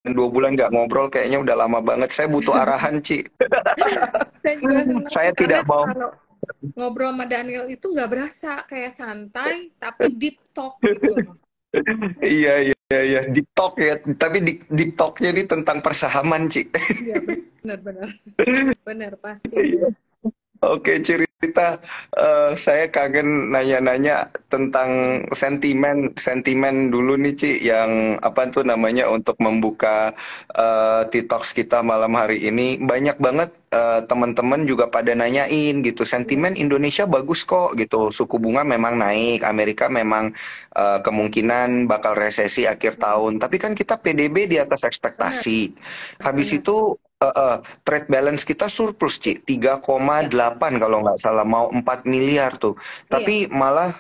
2 bulan nggak ngobrol, kayaknya udah lama banget. Saya butuh arahan, Ci. Saya juga senang Saya sih karena tidak mau. kalau ngobrol sama Daniel itu nggak berasa kayak santai, tapi deep talk gitu loh. Iya, iya, iya. Deep talk ya. Tapi deep talknya ini tentang persahaman, Ci. Iya benar-benar, benar pasti deh. Oke, cerita. Saya kangen nanya-nanya tentang Mm-mm. sentimen, sentimen dulu nih, Ci, yang apa tuh namanya untuk membuka TikToks kita malam hari ini. Banyak banget teman-teman juga pada nanyain gitu. Iya, Sentimen Indonesia bagus kok gitu. Suku bunga memang naik, Amerika memang kemungkinan bakal resesi akhir iya, tahun. Tapi kan kita PDB di atas benar, ekspektasi. Habis benar. itu trade balance kita surplus, Ci, tiga koma Iya, delapan kalau nggak salah, mau 4 miliar tuh. iya, Tapi malah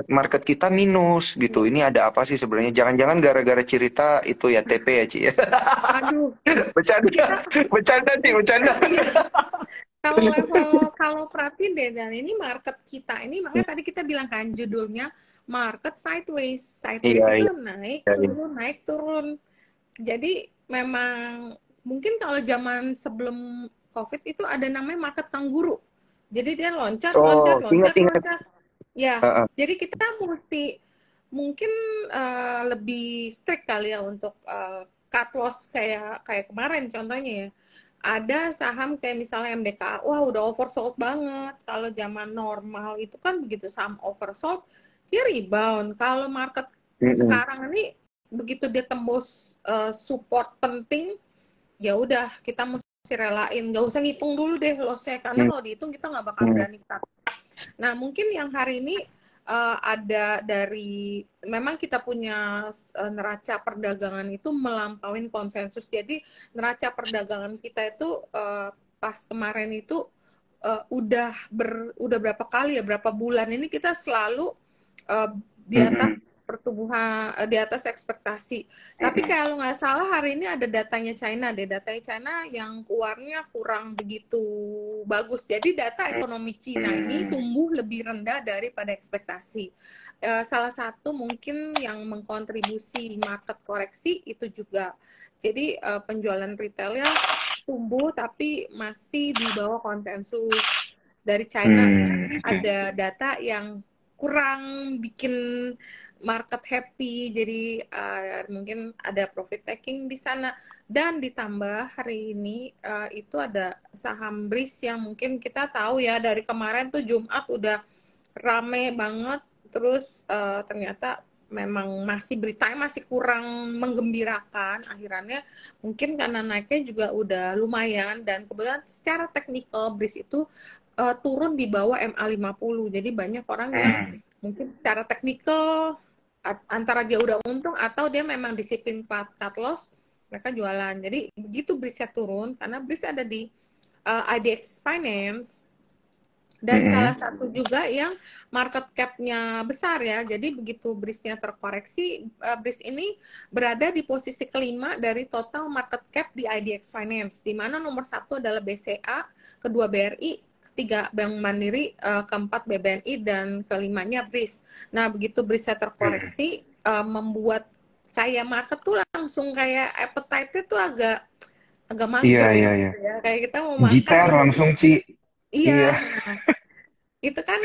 market kita minus gitu. iya. Ini ada apa sih sebenarnya? Jangan-jangan gara-gara cerita itu ya TP ya, Ci ya. Aduh, kita Bercanda, bercanda, Ci, bercanda. iya. Kalau level kalau perhatiin deh dan ini market kita ini makanya tadi kita bilang kan judulnya market sideways. Iya, Sideways itu iya, naik iya. turun naik turun. Jadi memang mungkin kalau zaman sebelum COVID itu ada namanya market kangguru. Jadi dia loncat, loncat, Oh, loncat, ingat-ingat. loncat. Ya, jadi kita mesti mungkin lebih strict kali ya untuk cut loss kayak kayak kemarin contohnya ya. Ada saham kayak misalnya MDKA, wah udah oversold banget. Kalau zaman normal itu kan begitu saham oversold, dia rebound. Kalau market sekarang ini begitu dia tembus support penting, ya udah kita mesti relain, nggak usah ngitung dulu deh lossnya karena kalau dihitung kita nggak bakal berani cut. Nah mungkin yang hari ini ada dari memang kita punya neraca perdagangan itu melampaui konsensus, jadi neraca perdagangan kita itu pas kemarin itu udah berapa kali ya berapa bulan ini kita selalu uh, di atas pertumbuhan di atas ekspektasi. Tapi kalau nggak salah hari ini ada datanya China deh, datanya China yang keluarnya kurang begitu bagus. Jadi data ekonomi Cina ini tumbuh lebih rendah daripada ekspektasi. Salah satu mungkin yang mengkontribusi market koreksi itu juga. Jadi penjualan retailnya tumbuh tapi masih di bawah konsensus. Dari China ada data yang kurang bikin market happy, jadi mungkin ada profit taking di sana. Dan ditambah hari ini itu ada saham BRIS yang mungkin kita tahu ya dari kemarin tuh Jumat udah rame banget, terus ternyata memang masih beritanya masih kurang menggembirakan. Akhirnya mungkin karena naiknya juga udah lumayan dan kebetulan secara teknikal BRIS itu turun di bawah MA50. Jadi banyak orang yang mungkin secara teknikal antara dia udah untung atau dia memang disiplin cut loss, mereka jualan. Jadi begitu BRIS-nya turun karena BRIS ada di IDX Finance dan salah satu juga yang market cap-nya besar ya. Jadi begitu BRIS-nya terkoreksi, BRIS ini berada di posisi kelima dari total market cap di IDX Finance, di mana nomor satu adalah BCA, kedua BRI, ketiga Bank Mandiri, keempat BBNI, dan kelimanya BRIS. Nah, begitu BRIS-nya terkoreksi, membuat kayak market tuh langsung kayak appetite-nya tuh agak agak Iya, mager ya, iya, iya. gitu ya. Kayak kita mau makan Jiper aja. langsung, Ci. Iya, Iya. itu kan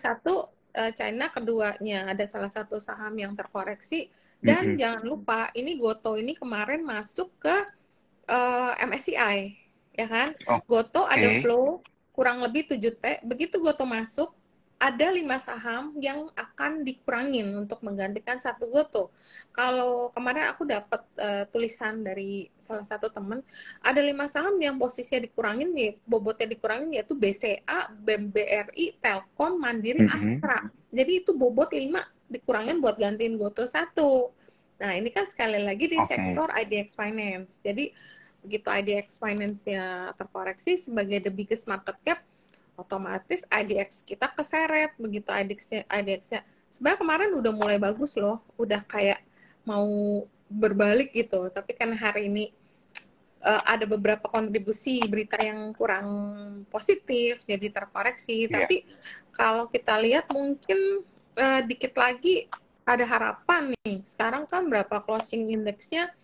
satu China, keduanya ada salah satu saham yang terkoreksi dan jangan lupa ini Goto ini kemarin masuk ke MSCI ya kan. Goto ada Oke. flow kurang lebih 7T, begitu Goto masuk ada 5 saham yang akan dikurangin untuk menggantikan satu Goto. Kalau kemarin aku dapat tulisan dari salah satu teman, ada 5 saham yang posisinya dikurangin, ya, bobotnya dikurangin yaitu BCA, BRI, Telkom, Mandiri, Astra. Jadi itu bobot 5 dikurangin buat gantiin Goto satu. Nah ini kan sekali lagi di Oke. sektor IDX Finance. Jadi begitu IDX Finance-nya terkoreksi sebagai the biggest market cap, otomatis IDX kita keseret. Begitu IDX-nya sebenarnya kemarin udah mulai bagus loh, udah kayak mau berbalik gitu, tapi kan hari ini ada beberapa kontribusi berita yang kurang positif jadi terkoreksi. Iya. Tapi kalau kita lihat mungkin dikit lagi ada harapan nih. Sekarang kan berapa closing indeksnya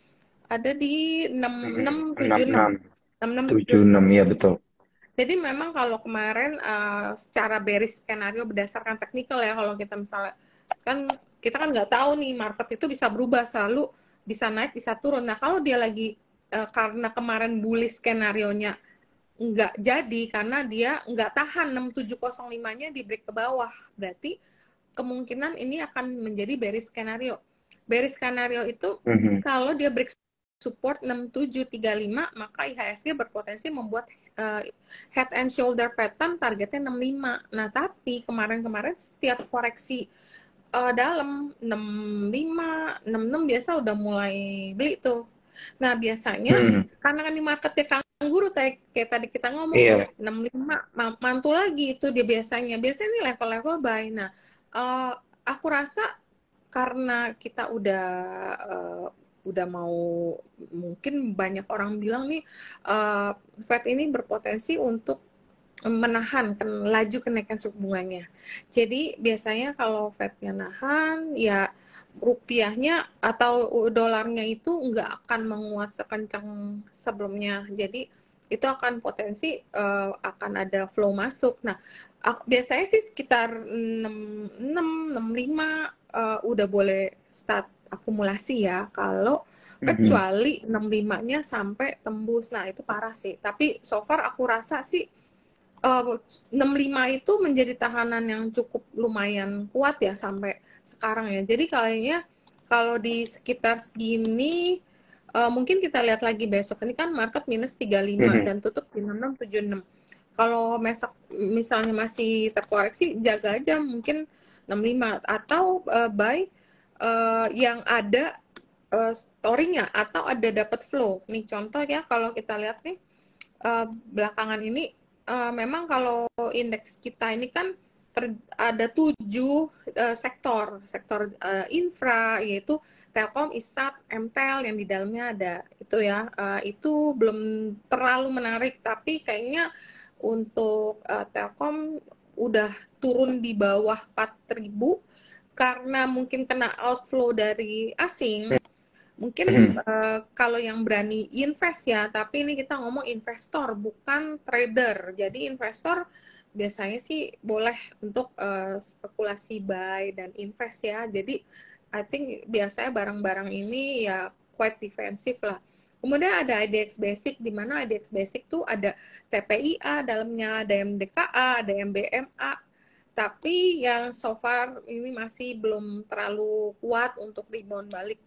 ada di Enam 6676. enam 6676. 76 ya betul. Jadi memang kalau kemarin secara bearish skenario berdasarkan teknikal ya, kalau kita misalnya kan kita kan nggak tahu nih market itu bisa berubah selalu, bisa naik bisa turun. Nah kalau dia lagi karena kemarin bullish skenario-nya nggak jadi karena dia nggak tahan 6705-nya di break ke bawah, berarti kemungkinan ini akan menjadi bearish skenario. Bearish skenario itu Mhm. kalau dia break support 6735, maka IHSG berpotensi membuat head and shoulder pattern targetnya 65. Nah, tapi kemarin-kemarin setiap koreksi dalam 65, 66 biasa udah mulai beli tuh. Nah, biasanya Mhm. karena kan di marketnya kangguru kayak tadi kita ngomong Iya. 65 mantul lagi itu dia biasanya. Biasanya ini level-level buy. Nah, aku rasa karena kita udah mau, mungkin banyak orang bilang nih Fed ini berpotensi untuk menahan laju kenaikan suku bunganya. Jadi biasanya kalau Fed-nya nahan, ya rupiahnya atau dolarnya itu nggak akan menguat sekencang sebelumnya. Jadi itu akan potensi akan ada flow masuk. Nah, biasanya sih sekitar 66, 65 udah boleh start akumulasi ya. Kalau Mhm. kecuali 65-nya sampai tembus. Nah, itu parah sih. Tapi so far aku rasa sih 65 itu menjadi tahanan yang cukup lumayan kuat ya sampai sekarang ya. Jadi kayaknya kalau di sekitar segini mungkin kita lihat lagi besok ini kan market minus 35 Mhm. dan tutup di 6676. Kalau misalnya masih terkoreksi jaga aja mungkin 65 atau buy yang ada story-nya atau ada dapat flow. Nih contoh ya kalau kita lihat nih belakangan ini memang kalau indeks kita ini kan ada 7 sektor infra, yaitu Telkom, ISAT, MTEL yang di dalamnya ada itu ya. Itu belum terlalu menarik, tapi kayaknya untuk Telkom udah turun di bawah 4.000 karena mungkin kena outflow dari asing. Mungkin Mhm. kalau yang berani invest ya, tapi ini kita ngomong investor bukan trader. Jadi investor biasanya sih boleh untuk spekulasi buy dan invest ya. Jadi I think biasanya barang-barang ini ya quite defensif lah. Kemudian ada IDX Basic, di mana IDX Basic tuh ada TPIA dalamnya, ada MDKA, ada MBMA. Tapi yang so far ini masih belum terlalu kuat untuk rebound balik.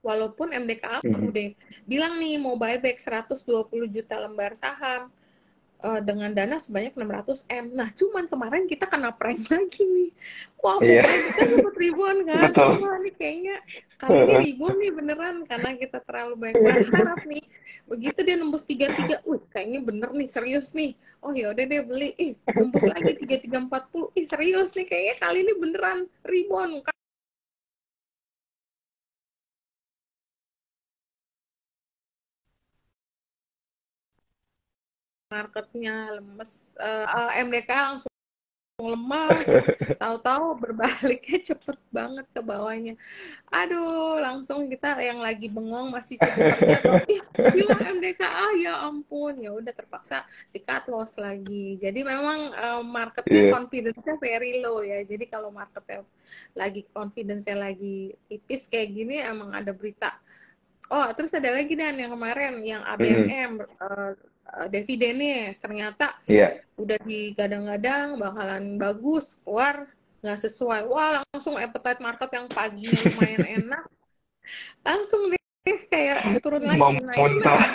Walaupun MDKA Mhm. udah bilang nih mau buyback 120 juta lembar saham dengan dana sebanyak 600 M. Nah, cuman kemarin kita kena prank lagi nih. Wah, mau Iya, buyback kan dapat ribuan kan. betul. Wah, ini kayaknya kali ini ribuan nih beneran karena kita terlalu banyak berharap nih. Begitu dia nembus 33, kayaknya bener nih, serius nih. Oh ya udah deh beli. Nembus lagi 3340. Serius nih kayaknya kali ini beneran ribuan. Marketnya lemes, MDK langsung lemas, tahu-tahu berbaliknya cepet banget ke bawahnya. Aduh, langsung kita yang lagi bengong masih sibuk kerja, tapi hilang MDKA, ya ampun, ya udah terpaksa di cut loss lagi. Jadi memang marketnya Iya. confidence-nya very low ya. Jadi kalau marketnya lagi confidence-nya lagi tipis kayak gini, emang ada berita. Oh, terus ada lagi dan yang kemarin yang Mhm. ABMM dividennya ternyata Iya. udah digadang-gadang bakalan bagus, keluar nggak sesuai. Wah, langsung appetite market yang paginya lumayan enak, langsung deh kayak turun Mau lagi. Nah, itu muntah. memang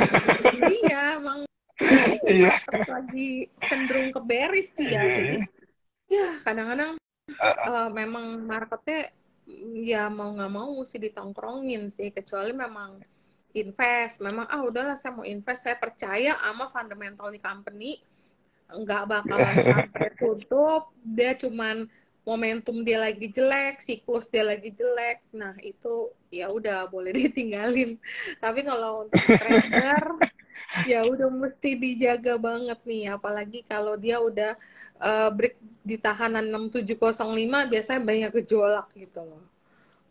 iya, emang ini Iya. market lagi cenderung ke bearish sih ya. Jadi ya kadang-kadang memang marketnya ya mau nggak mau mesti ditongkrongin sih, kecuali memang invest. Memang udahlah saya mau invest, saya percaya sama fundamental di company, nggak bakalan sampai tutup, dia cuman momentum dia lagi jelek, siklus dia lagi jelek. Nah, itu ya udah boleh ditinggalin. Tapi kalau untuk trader ya udah mesti dijaga banget nih, apalagi kalau dia udah break di tahanan 6705 biasanya banyak gejolak gitu loh.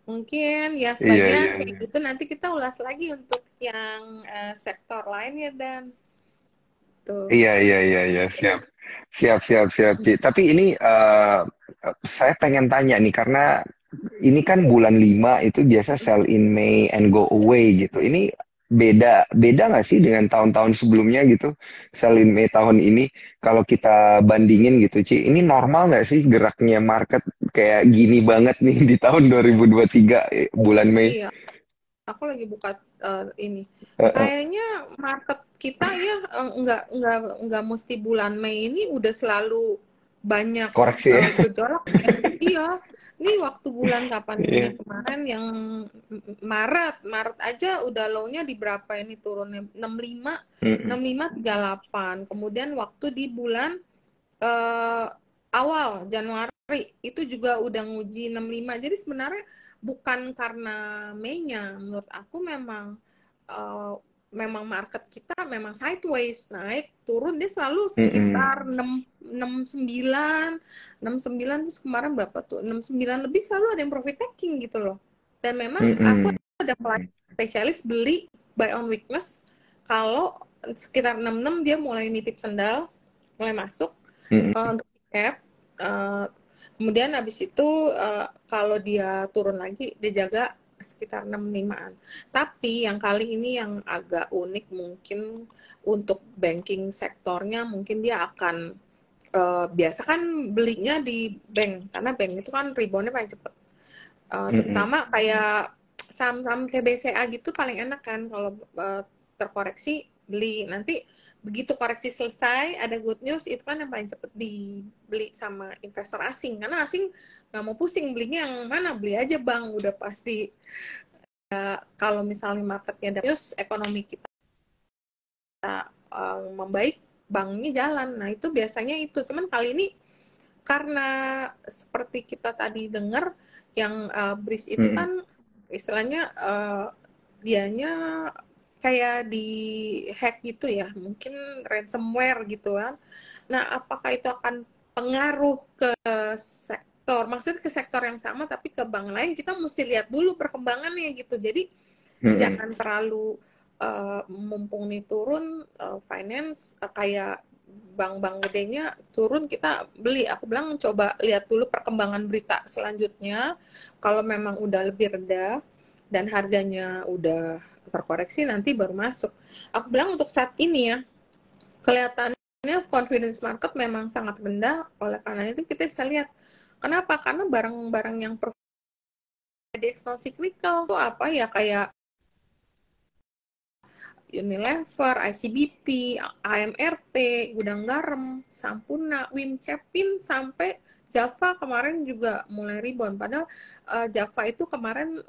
Mungkin ya Iya, sebaiknya iya, kayak iya. gitu nanti kita ulas lagi untuk yang sektor lain ya dan tuh. Iya, iya, iya, iya, siap. Siap, siap, siap, Ci. Tapi ini saya pengen tanya nih, karena ini kan bulan 5 itu biasa sell in May and go away gitu. Ini beda beda nggak sih dengan tahun-tahun sebelumnya gitu? Sell in May tahun ini, kalau kita bandingin gitu, Ci, ini normal nggak sih geraknya market kayak gini banget nih di tahun 2023 bulan Mei? Iya, aku lagi buka ini. Eh, eh, Kayaknya market kita ya nggak mesti bulan Mei ini udah selalu banyak koreksi ya. gejolak ya. Iya, ini waktu bulan kapan ini Iya. kemarin yang Maret aja udah low-nya di berapa ini turunnya 65 Mm-mm. 65 38. Kemudian waktu di bulan eh, awal Januari itu juga udah nguji 65. Jadi sebenarnya bukan karena Mei-nya, menurut aku memang eh, memang market kita memang sideways, naik turun dia selalu Mm-mm. sekitar 6 69 terus kemarin berapa tuh 69 lebih selalu ada yang profit taking gitu loh. Dan memang aku Mm-mm. ada spesialis beli buy on weakness kalau sekitar 66 dia mulai nitip sendal, mulai masuk Mm-mm. untuk cap. Uh, Kemudian habis itu kalau dia turun lagi dia jaga sekitar 65-an. Tapi yang kali ini yang agak unik mungkin untuk banking sektornya mungkin dia akan biasa kan belinya di bank karena bank itu kan reboundnya paling cepet. Mm-mm. Terutama kayak saham-saham kayak BCA gitu paling enak kan kalau terkoreksi beli nanti begitu koreksi selesai ada good news itu kan yang paling cepet dibeli sama investor asing karena asing nggak mau pusing belinya yang mana beli aja bang udah pasti kalau misalnya marketnya ada news ekonomi kita membaik banknya jalan nah itu biasanya itu cuman kali ini karena seperti kita tadi dengar yang Breeze itu Mm-mm. kan istilahnya dianya kayak di hack gitu ya, mungkin ransomware gitu kan. Nah, apakah itu akan pengaruh ke sektor, maksudnya ke sektor yang sama tapi ke bank lain, kita mesti lihat dulu perkembangannya gitu. Jadi Mm-mm. jangan terlalu mumpung nih turun finance kayak bank-bank gedenya turun kita beli. Aku bilang coba lihat dulu perkembangan berita selanjutnya. Kalau memang udah lebih rendah dan harganya udah terkoreksi nanti baru masuk. Aku bilang untuk saat ini ya kelihatannya confidence market memang sangat rendah. Oleh karena itu kita bisa lihat kenapa? Karena barang-barang yang di non cyclical tuh apa ya kayak Unilever, ICBP, AMRT, Gudang Garam, Sampurna, Wim Cepin, sampai Java kemarin juga mulai rebound. Padahal Java itu kemarin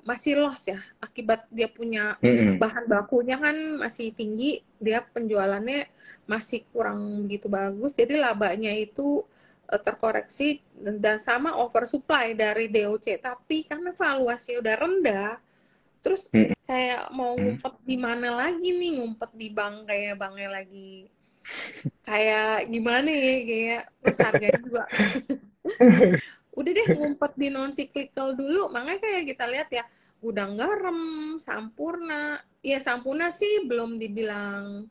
masih loss ya, akibat dia punya Mm-mm. bahan bakunya kan masih tinggi, dia penjualannya masih kurang begitu bagus, jadi labanya itu terkoreksi dan sama oversupply dari DOC. Tapi karena valuasinya udah rendah, terus kayak mau ngumpet di mana lagi nih, ngumpet di bank kayak banknya lagi kayak gimana ya, kayak terus harganya juga udah deh ngumpet di non cyclical dulu. Makanya kayak kita lihat ya Gudang Garam, Sampurna, ya Sampurna sih belum dibilang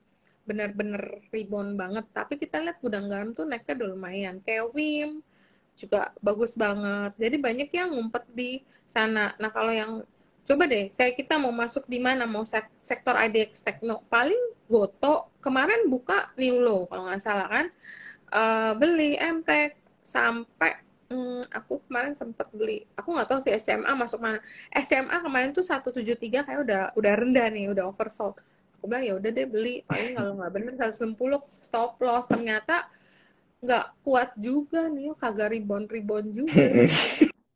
benar-benar rebound banget, tapi kita lihat Gudang Garam tuh naiknya udah lumayan. Kayak Wim juga bagus banget. Jadi banyak yang ngumpet di sana. Nah, kalau yang coba deh, kayak kita mau masuk di mana, mau sektor IDX Tekno, paling Goto kemarin buka new low kalau nggak salah kan. Beli MTEK sampai aku kemarin sempat beli. Aku nggak tahu sih SMA masuk mana. SMA kemarin tuh 173 kayak udah rendah nih, udah oversold. Aku bilang ya udah deh beli, paling kalau nggak bener 160 stop loss. Ternyata nggak kuat juga nih, kagak rebound-rebound juga.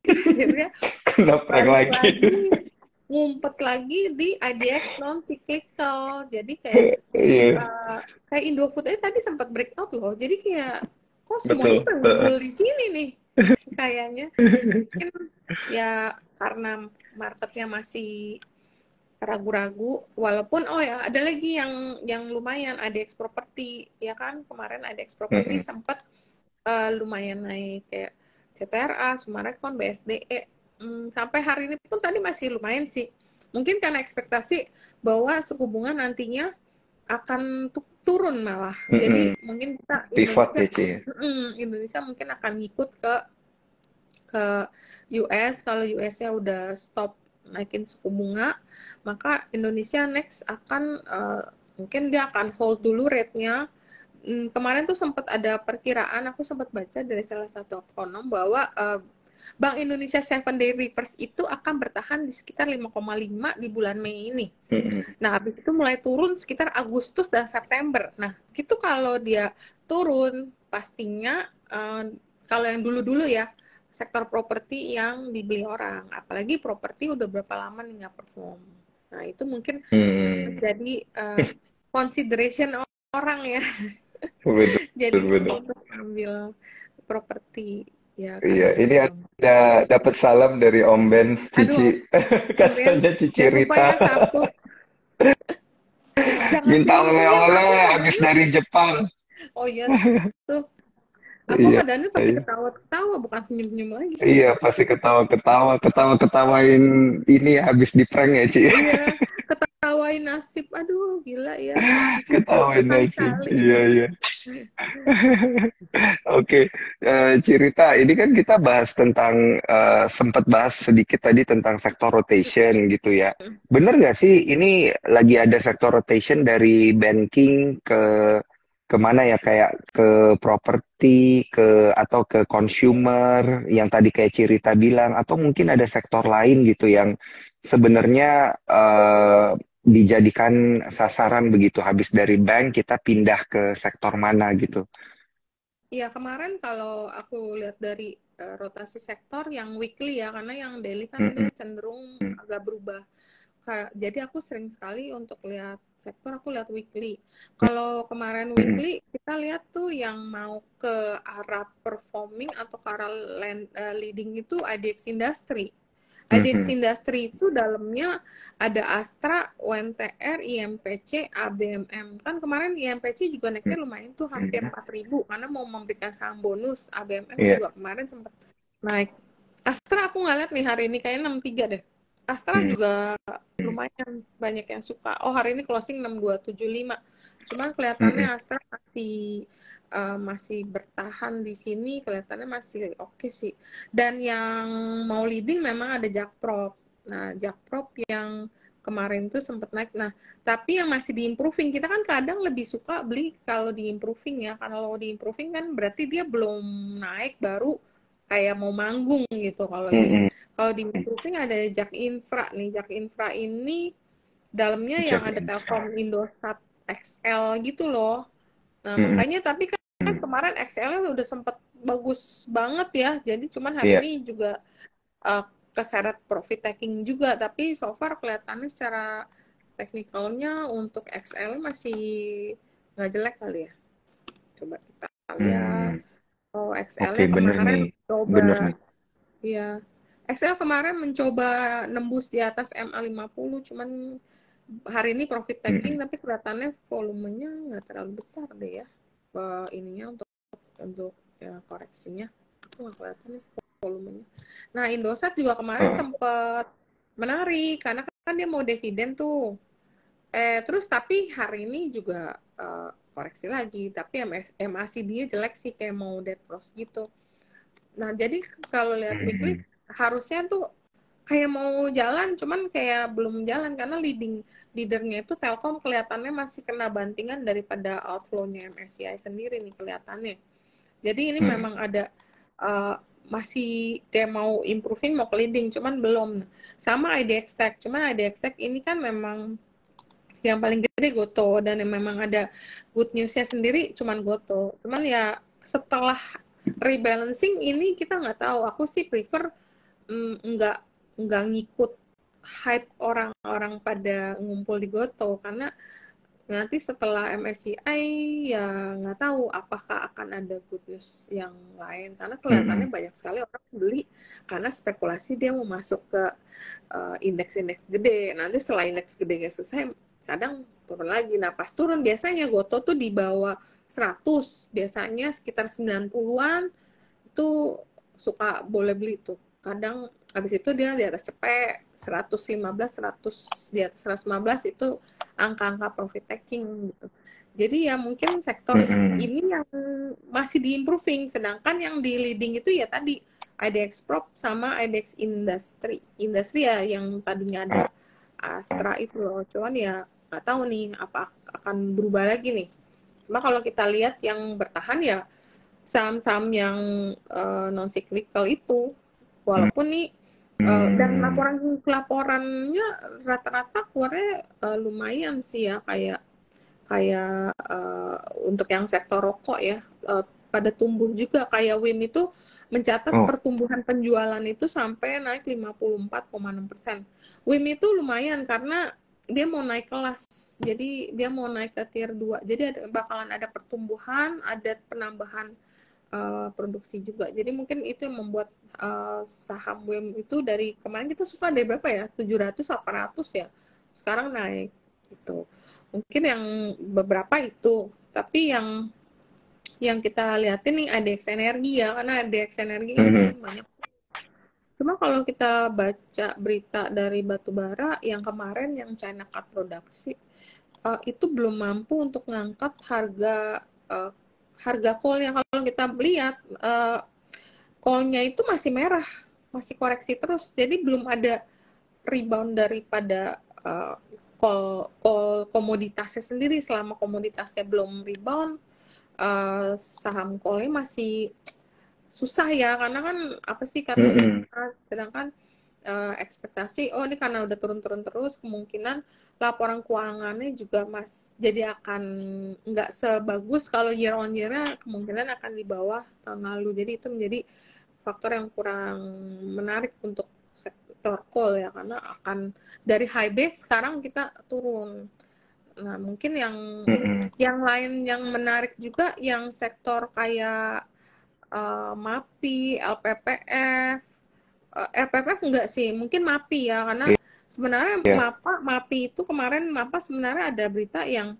Akhirnya Kena prank balik lagi. lagi, ngumpet lagi di IDX non cyclical. Jadi kayak Iya, uh, kayak Indofood aja tadi sempat breakout loh. Jadi kayak kok semuanya betul. pada ngumpul di sini nih kayaknya. Mungkin ya karena marketnya masih ragu-ragu walaupun oh ya ada lagi yang lumayan IDX property ya kan kemarin IDX property Mm-mm. sempat lumayan naik kayak CTRA, Summarecon, BSDE. sampai hari ini pun tadi masih lumayan sih. Mungkin karena ekspektasi bahwa suku bunga nantinya akan turun malah. Jadi mungkin kita Pivot Indonesia ya, Ci. Indonesia mungkin akan ngikut ke US. Kalau US-nya udah stop naikin suku bunga, maka Indonesia next akan mungkin dia akan hold dulu rate-nya. Kemarin tuh sempat ada perkiraan, aku sempat baca dari salah satu ekonom bahwa Bank Indonesia 7-day reverse itu akan bertahan di sekitar 5,5 di bulan Mei ini. Nah, habis itu mulai turun sekitar Agustus dan September. Nah, itu kalau dia turun, pastinya kalau yang dulu-dulu ya, sektor properti yang dibeli orang. Apalagi properti udah berapa lama nih nggak perform. Nah, itu mungkin jadi consideration orang ya. Betul, Jadi betul. untuk ambil properti ya Iya, karena ini ada dapat salam dari Om Ben, aduh Cici. Om Ben Katanya Cici jangan lupa Rita ya Sabtu jangan minta senyum-senyum aku oleh-oleh sama habis Daniel. dari Jepang. Oh iya tuh aku Iya, sama Daniel pasti iya. ketawa-ketawa bukan senyum-senyum lagi. Iya, pasti ketawa-ketawa, ketawa-ketawain ini habis di prank ya, Ci. Iya ketawain nasib aduh gila ya Ketawain nasib. berkali-kali. Iya, iya. Oke, Cirita, ini kan kita bahas tentang sempat bahas sedikit tadi tentang sektor rotation gitu ya. Bener nggak sih ini lagi ada sektor rotation dari banking ke mana ya kayak ke properti ke atau ke consumer yang tadi kayak Cirita bilang atau mungkin ada sektor lain gitu yang sebenarnya dijadikan sasaran begitu habis dari bank kita pindah ke sektor mana gitu. Iya, kemarin kalau aku lihat dari rotasi sektor yang weekly ya, karena yang daily kan dia Mm-mm. cenderung agak berubah. Jadi aku sering sekali untuk lihat sektor, aku lihat weekly. Kalau kemarin Mm-mm. weekly, kita lihat tuh yang mau ke arah performing atau ke arah leading itu IDX Industry. IDX Mhm. Industry itu dalamnya ada Astra, UNTR, IMPC, ABMM. Kan kemarin IMPC juga naiknya lumayan tuh hampir 4.000 karena mau memberikan saham bonus. ABMM Iya. juga kemarin sempat naik. Astra aku nggak lihat nih hari ini kayaknya 63 deh. Astra Mhm. juga lumayan banyak yang suka. Oh hari ini closing 6275. Cuman kelihatannya Mhm. Astra masih bertahan di sini, kelihatannya masih oke sih. Dan yang mau leading memang ada Jakprop. Nah, Jakprop yang kemarin tuh sempat naik. Nah, tapi yang masih di improving, kita kan kadang lebih suka beli kalau di improving ya. Kalau di improving kan berarti dia belum naik baru kayak mau manggung gitu kalau ini. Mhm. Kalau di improving ada Jak Infra nih. Jak Infra ini dalamnya yang Jack ada Infra. Telkom Indosat XL gitu loh. Nah, Mhm. makanya tapi kan kemarin XL-nya udah sempet bagus banget ya. Jadi cuman hari Iya. ini juga uh, keseret profit taking juga. Tapi so far kelihatannya secara teknikalnya untuk XL masih nggak jelek kali ya. Coba kita lihat. Hmm. Oh, Oke, XL-nya bener kemarin nih. Bener coba nih. ya. XL kemarin mencoba nembus di atas MA50 cuman hari ini profit taking Mhm. tapi kelihatannya volumenya nggak terlalu besar deh ya. Ininya untuk ya, koreksinya aku nggak kelihatan nih volumenya. Nah Indosat juga kemarin Heeh. sempat menarik karena kan dia mau dividen tuh. Terus tapi hari ini juga koreksi lagi tapi MACD-nya jelek sih kayak mau dead cross gitu. Nah jadi kalau lihat weekly Mhm. harusnya tuh kayak mau jalan cuman kayak belum jalan karena leadernya itu Telkom kelihatannya masih kena bantingan daripada outflow-nya MSCI sendiri nih kelihatannya. Jadi ini Mhm. memang ada masih kayak mau improving, mau ke leading, cuman belum. Sama IDX Tech, cuman IDX Tech ini kan memang yang paling gede Goto dan yang memang ada good news-nya sendiri cuman Goto. Cuman ya setelah rebalancing ini kita nggak tahu. Aku sih prefer nggak ngikut hype orang-orang pada ngumpul di Goto karena nanti setelah MSCI ya nggak tahu apakah akan ada good news yang lain karena kelihatannya Mhm. banyak sekali orang beli karena spekulasi dia mau masuk ke indeks-indeks gede nanti setelah indeks gede selesai kadang turun lagi nah pas turun biasanya Goto tuh di bawah 100 biasanya sekitar 90-an itu suka boleh beli tuh kadang Habis itu dia di atas cepet 115, 100, di atas 115 itu angka-angka profit taking gitu. Jadi ya mungkin sektor Mm-mm. ini yang masih di improving, sedangkan yang di leading itu ya tadi IDX Prop sama IDX Industri. Industri ya yang tadinya ada Ah, Astra itu loh. Cuman ya nggak tahu nih apa akan berubah lagi nih. Cuma kalau kita lihat yang bertahan ya saham-saham yang non cyclical itu, walaupun nih dan mm. laporannya rata-rata keluarnya lumayan sih ya, kayak kayak untuk yang sektor rokok ya, pada tumbuh juga. Kayak WIM itu mencatat Oh, pertumbuhan penjualan itu sampai naik 54,6%. WIM itu lumayan karena dia mau naik kelas, jadi dia mau naik ke tier 2, jadi bakalan ada pertumbuhan, ada penambahan produksi juga. Jadi mungkin itu yang membuat saham WIM itu dari kemarin kita suka dari berapa ya? 700 800 ya. Sekarang naik gitu. Mungkin yang beberapa itu, tapi yang kita lihatin nih ADX Energi ya, karena ADX Energi kan mhm. kemarin banyak. Cuma kalau kita baca berita dari batubara yang kemarin yang China cut produksi, itu belum mampu untuk ngangkat uh, harga coal yang kalau kita lihat coal-nya itu masih merah, masih koreksi terus. Jadi belum ada rebound daripada coal komoditasnya sendiri. Selama komoditasnya belum rebound, saham coal-nya masih susah ya, karena kan apa sih kata Mhm. investor, sedangkan ekspektasi oh ini karena udah turun-turun terus, kemungkinan laporan keuangannya juga jadi akan nggak sebagus kalau year on year-nya, kemungkinan akan di bawah tahun lalu. Jadi itu menjadi faktor yang kurang menarik untuk sektor coal ya, karena akan dari high base sekarang kita turun. Nah mungkin Mhm. yang lain yang menarik juga yang sektor kayak MAPI, LPPF, LPPF enggak sih, mungkin MAPI ya, karena sebenarnya Iya. MAPI itu kemarin sebenarnya ada berita yang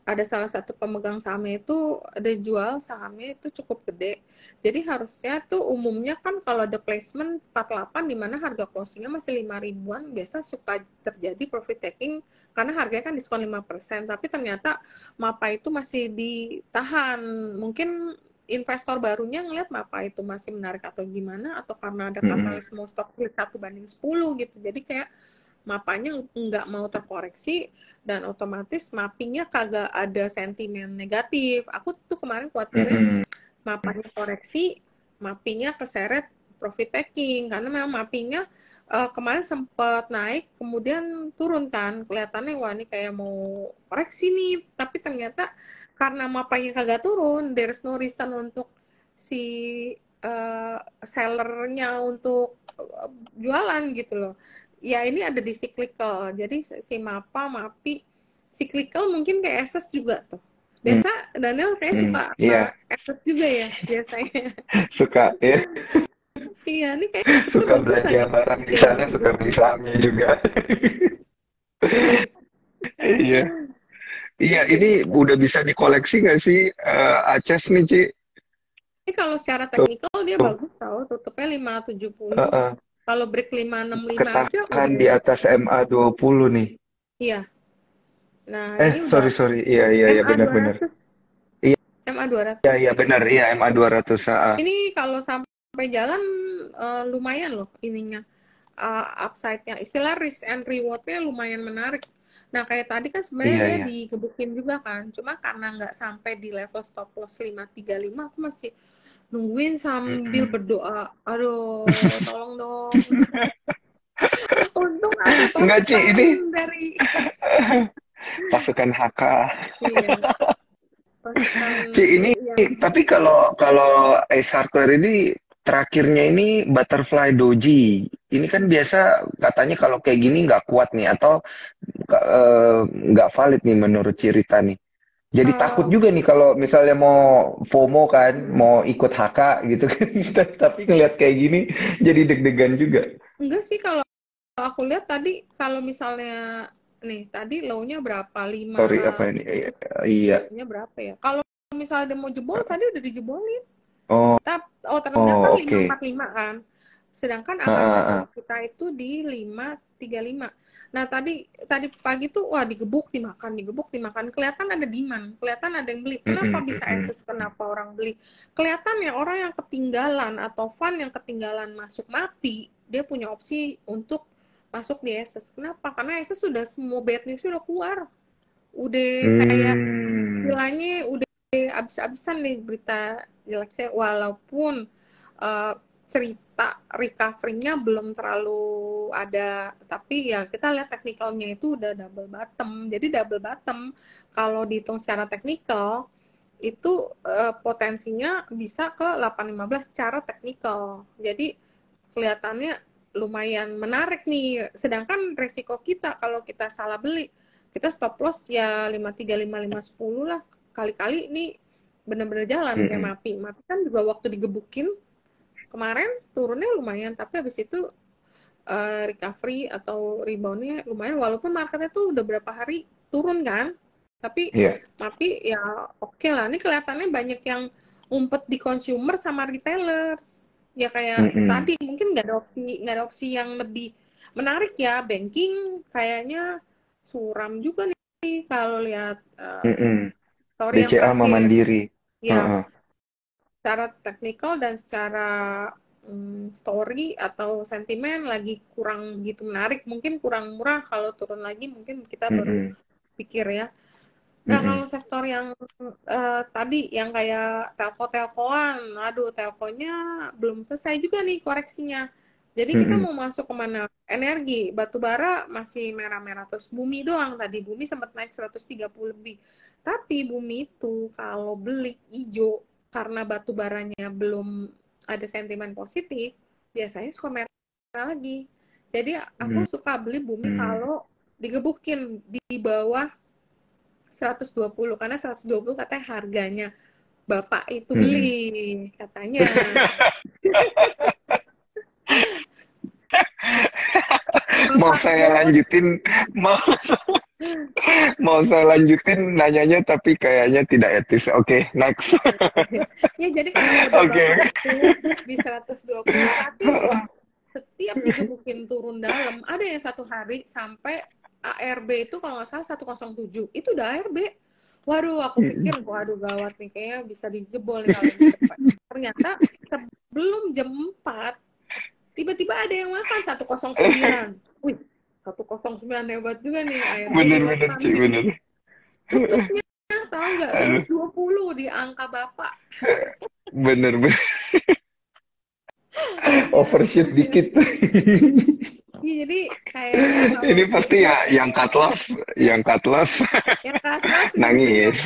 ada salah satu pemegang sahamnya itu ada jual sahamnya itu cukup gede. Jadi harusnya tuh umumnya kan kalau ada placement 48 di mana harga closingnya masih 5 ribuan, biasa suka terjadi profit taking karena harganya kan diskon 5%. Tapi ternyata MAPA itu masih ditahan. Mungkin investor barunya ngeliat MAPA itu masih menarik atau gimana, atau karena ada Mhm. katalisme stock split 1/10 gitu. Jadi kayak mapanya nggak mau terkoreksi dan otomatis mappingnya kagak ada sentimen negatif. Aku tuh kemarin khawatirnya Mhm. mapanya koreksi, mappingnya keseret profit taking, karena memang mappingnya kemarin sempat naik kemudian turun kan, kelihatannya wah ini kayak mau koreksi nih, tapi ternyata karena mapanya kagak turun, there's no reason untuk si sellernya untuk jualan gitu loh. Ya ini ada di cyclical, jadi si MAPI cyclical mungkin kayak SS juga tuh. Biasa Daniel kayak Mhm. suka sama Iya, SS juga ya biasanya. suka ya, Iya, ini kayak cyclical suka bagus belanja lagi barang di deal sana, juga. suka beli sahamnya juga. Iya. Iya, ini udah bisa dikoleksi nggak sih Aces nih, Ci? Tapi kalau secara Tuh, teknikal dia tuh. bagus tau, tutupnya 570. Heeh. Kalau break 565 aja Ketahan udah di atas MA20 nih. iya. Nah, ini udah Sorry, sorry. Iya, iya, iya, MA benar-benar. 200, Iya, MA iya, 200. iya, benar. Iya, MA200. Ini kalau sampai jalan lumayan loh ininya, upside-nya. Istilah risk and reward-nya lumayan menarik. Nah, kayak tadi kan sebenarnya Iya, dia iya. digebukin juga kan. Cuma karena nggak sampai di level stop loss 535, aku masih nungguin sambil Mm-mm. berdoa. Aduh, tolong dong. Untung ada Enggak, Ci. pasukan Ini dari pasukan HK. iya, pasukan Ci, ini yang tapi kalau kalau Ace Hardware ini terakhirnya ini Butterfly Doji. Ini kan biasa katanya kalau kayak gini nggak kuat nih atau nggak valid nih menurut cerita nih. Jadi takut uh, juga nih kalau misalnya mau FOMO kan, mau ikut HK gitu kan. Tapi ngelihat kayak gini jadi deg-degan juga. enggak sih kalau aku lihat tadi, kalau misalnya nih tadi low-nya berapa? Sorry apa ini? Iya. Low-nya berapa ya? Kalau misalnya dia mau jebol tadi udah dijebolin. Oh, Oh terendah oh, kan oke. 545 kan. Sedangkan Ah, angka ah, sektor ah. kita itu di 535. Nah, tadi tadi pagi tuh wah digebuk dimakan. Kelihatan ada demand, kelihatan ada yang beli. Kenapa Mm-mm, bisa mm-mm, SS? Kenapa orang beli? Kelihatan ya orang yang ketinggalan atau fund yang ketinggalan masuk MAPI, dia punya opsi untuk masuk di SS. Kenapa? Karena SS sudah semua bad news udah keluar. Udah kayak Hmm. istilahnya udah abis-abisan nih berita jelek saya, walaupun uh, cerita recovery-nya belum terlalu ada, tapi ya kita lihat teknikalnya itu udah double bottom. Jadi double bottom kalau dihitung secara teknikal itu potensinya bisa ke 815 secara teknikal. Jadi kelihatannya lumayan menarik nih. Sedangkan resiko kita kalau kita salah beli, kita stop loss ya 53, 55, 10 lah. Kali-kali ini bener-bener jalan kayak Mm-mm, MAPI. MAPI kan juga waktu digebukin kemarin turunnya lumayan, tapi habis itu recovery atau reboundnya lumayan, walaupun marketnya tuh udah berapa hari turun kan, tapi iya. ya oke lah. Ini kelihatannya banyak yang ngumpet di consumer sama retailers. Ya kayak Mm-mm, tadi mungkin nggak ada opsi yang lebih menarik ya. Banking kayaknya suram juga nih kalau lihat mm-mm. story yang BCA sama terakhir. Mandiri. Ya, Heeh. secara teknikal dan secara story atau sentimen lagi kurang begitu menarik, mungkin kurang murah. Kalau turun lagi mungkin kita baru Mm-mm, pikir ya. Nah, kalau mm-mm, sektor yang tadi yang kayak telko-telkoan, aduh telkonya belum selesai juga nih koreksinya. Jadi kita mm-mm, mau masuk kemana? Energi, batu bara masih merah-merah, terus bumi doang. Tadi bumi sempat naik 130 lebih. Tapi bumi itu kalau beli hijau karena batu baranya belum ada sentimen positif, biasanya suka merah lagi. Jadi aku suka beli bumi mm-mm. kalau digebukin di bawah 120, karena 120 katanya harganya bapak itu Mm-mm. beli katanya. Mau Bapak saya bos. lanjutin, mau mau saya lanjutin nanyanya tapi kayaknya tidak etis. Oke, next. Ya jadi karena modal bapak Oke. itu di 120, tapi setiap digebukin turun dalam, ada yang satu hari sampai ARB itu kalau nggak salah 107, itu udah ARB. Waduh, aku pikir, waduh gawat nih, kayaknya bisa dijebol nih kalau ini cepat. Ternyata sebelum jam 4, tiba-tiba ada yang makan 109. Wih, 109 hebat juga nih, ARB Bener-bener dimakan sih, nih. bener. Tutupnya tahu nggak, Aduh, 120 di angka bapak. bener-bener Ya overshoot ampun ya. dikit. Iya, jadi kayaknya kalau Ini pasti kita ya yang cut loss yang ke atas ruginya, nangis.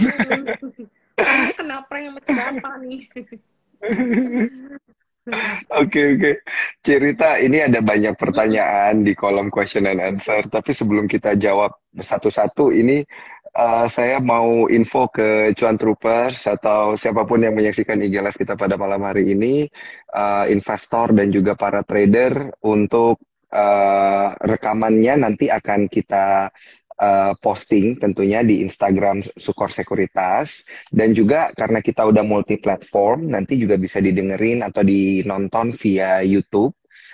kayaknya kena prank sama bapak nih. Oke, oke. Cerita, ini ada banyak pertanyaan di kolom question and answer, tapi sebelum kita jawab satu-satu, ini saya mau info ke Cuan Troopers atau siapapun yang menyaksikan IG Live kita pada malam hari ini, investor dan juga para trader untuk rekamannya nanti akan kita posting tentunya di Instagram Sukor Sekuritas. Dan juga karena kita udah multi platform, nanti juga bisa didengerin atau dinonton via YouTube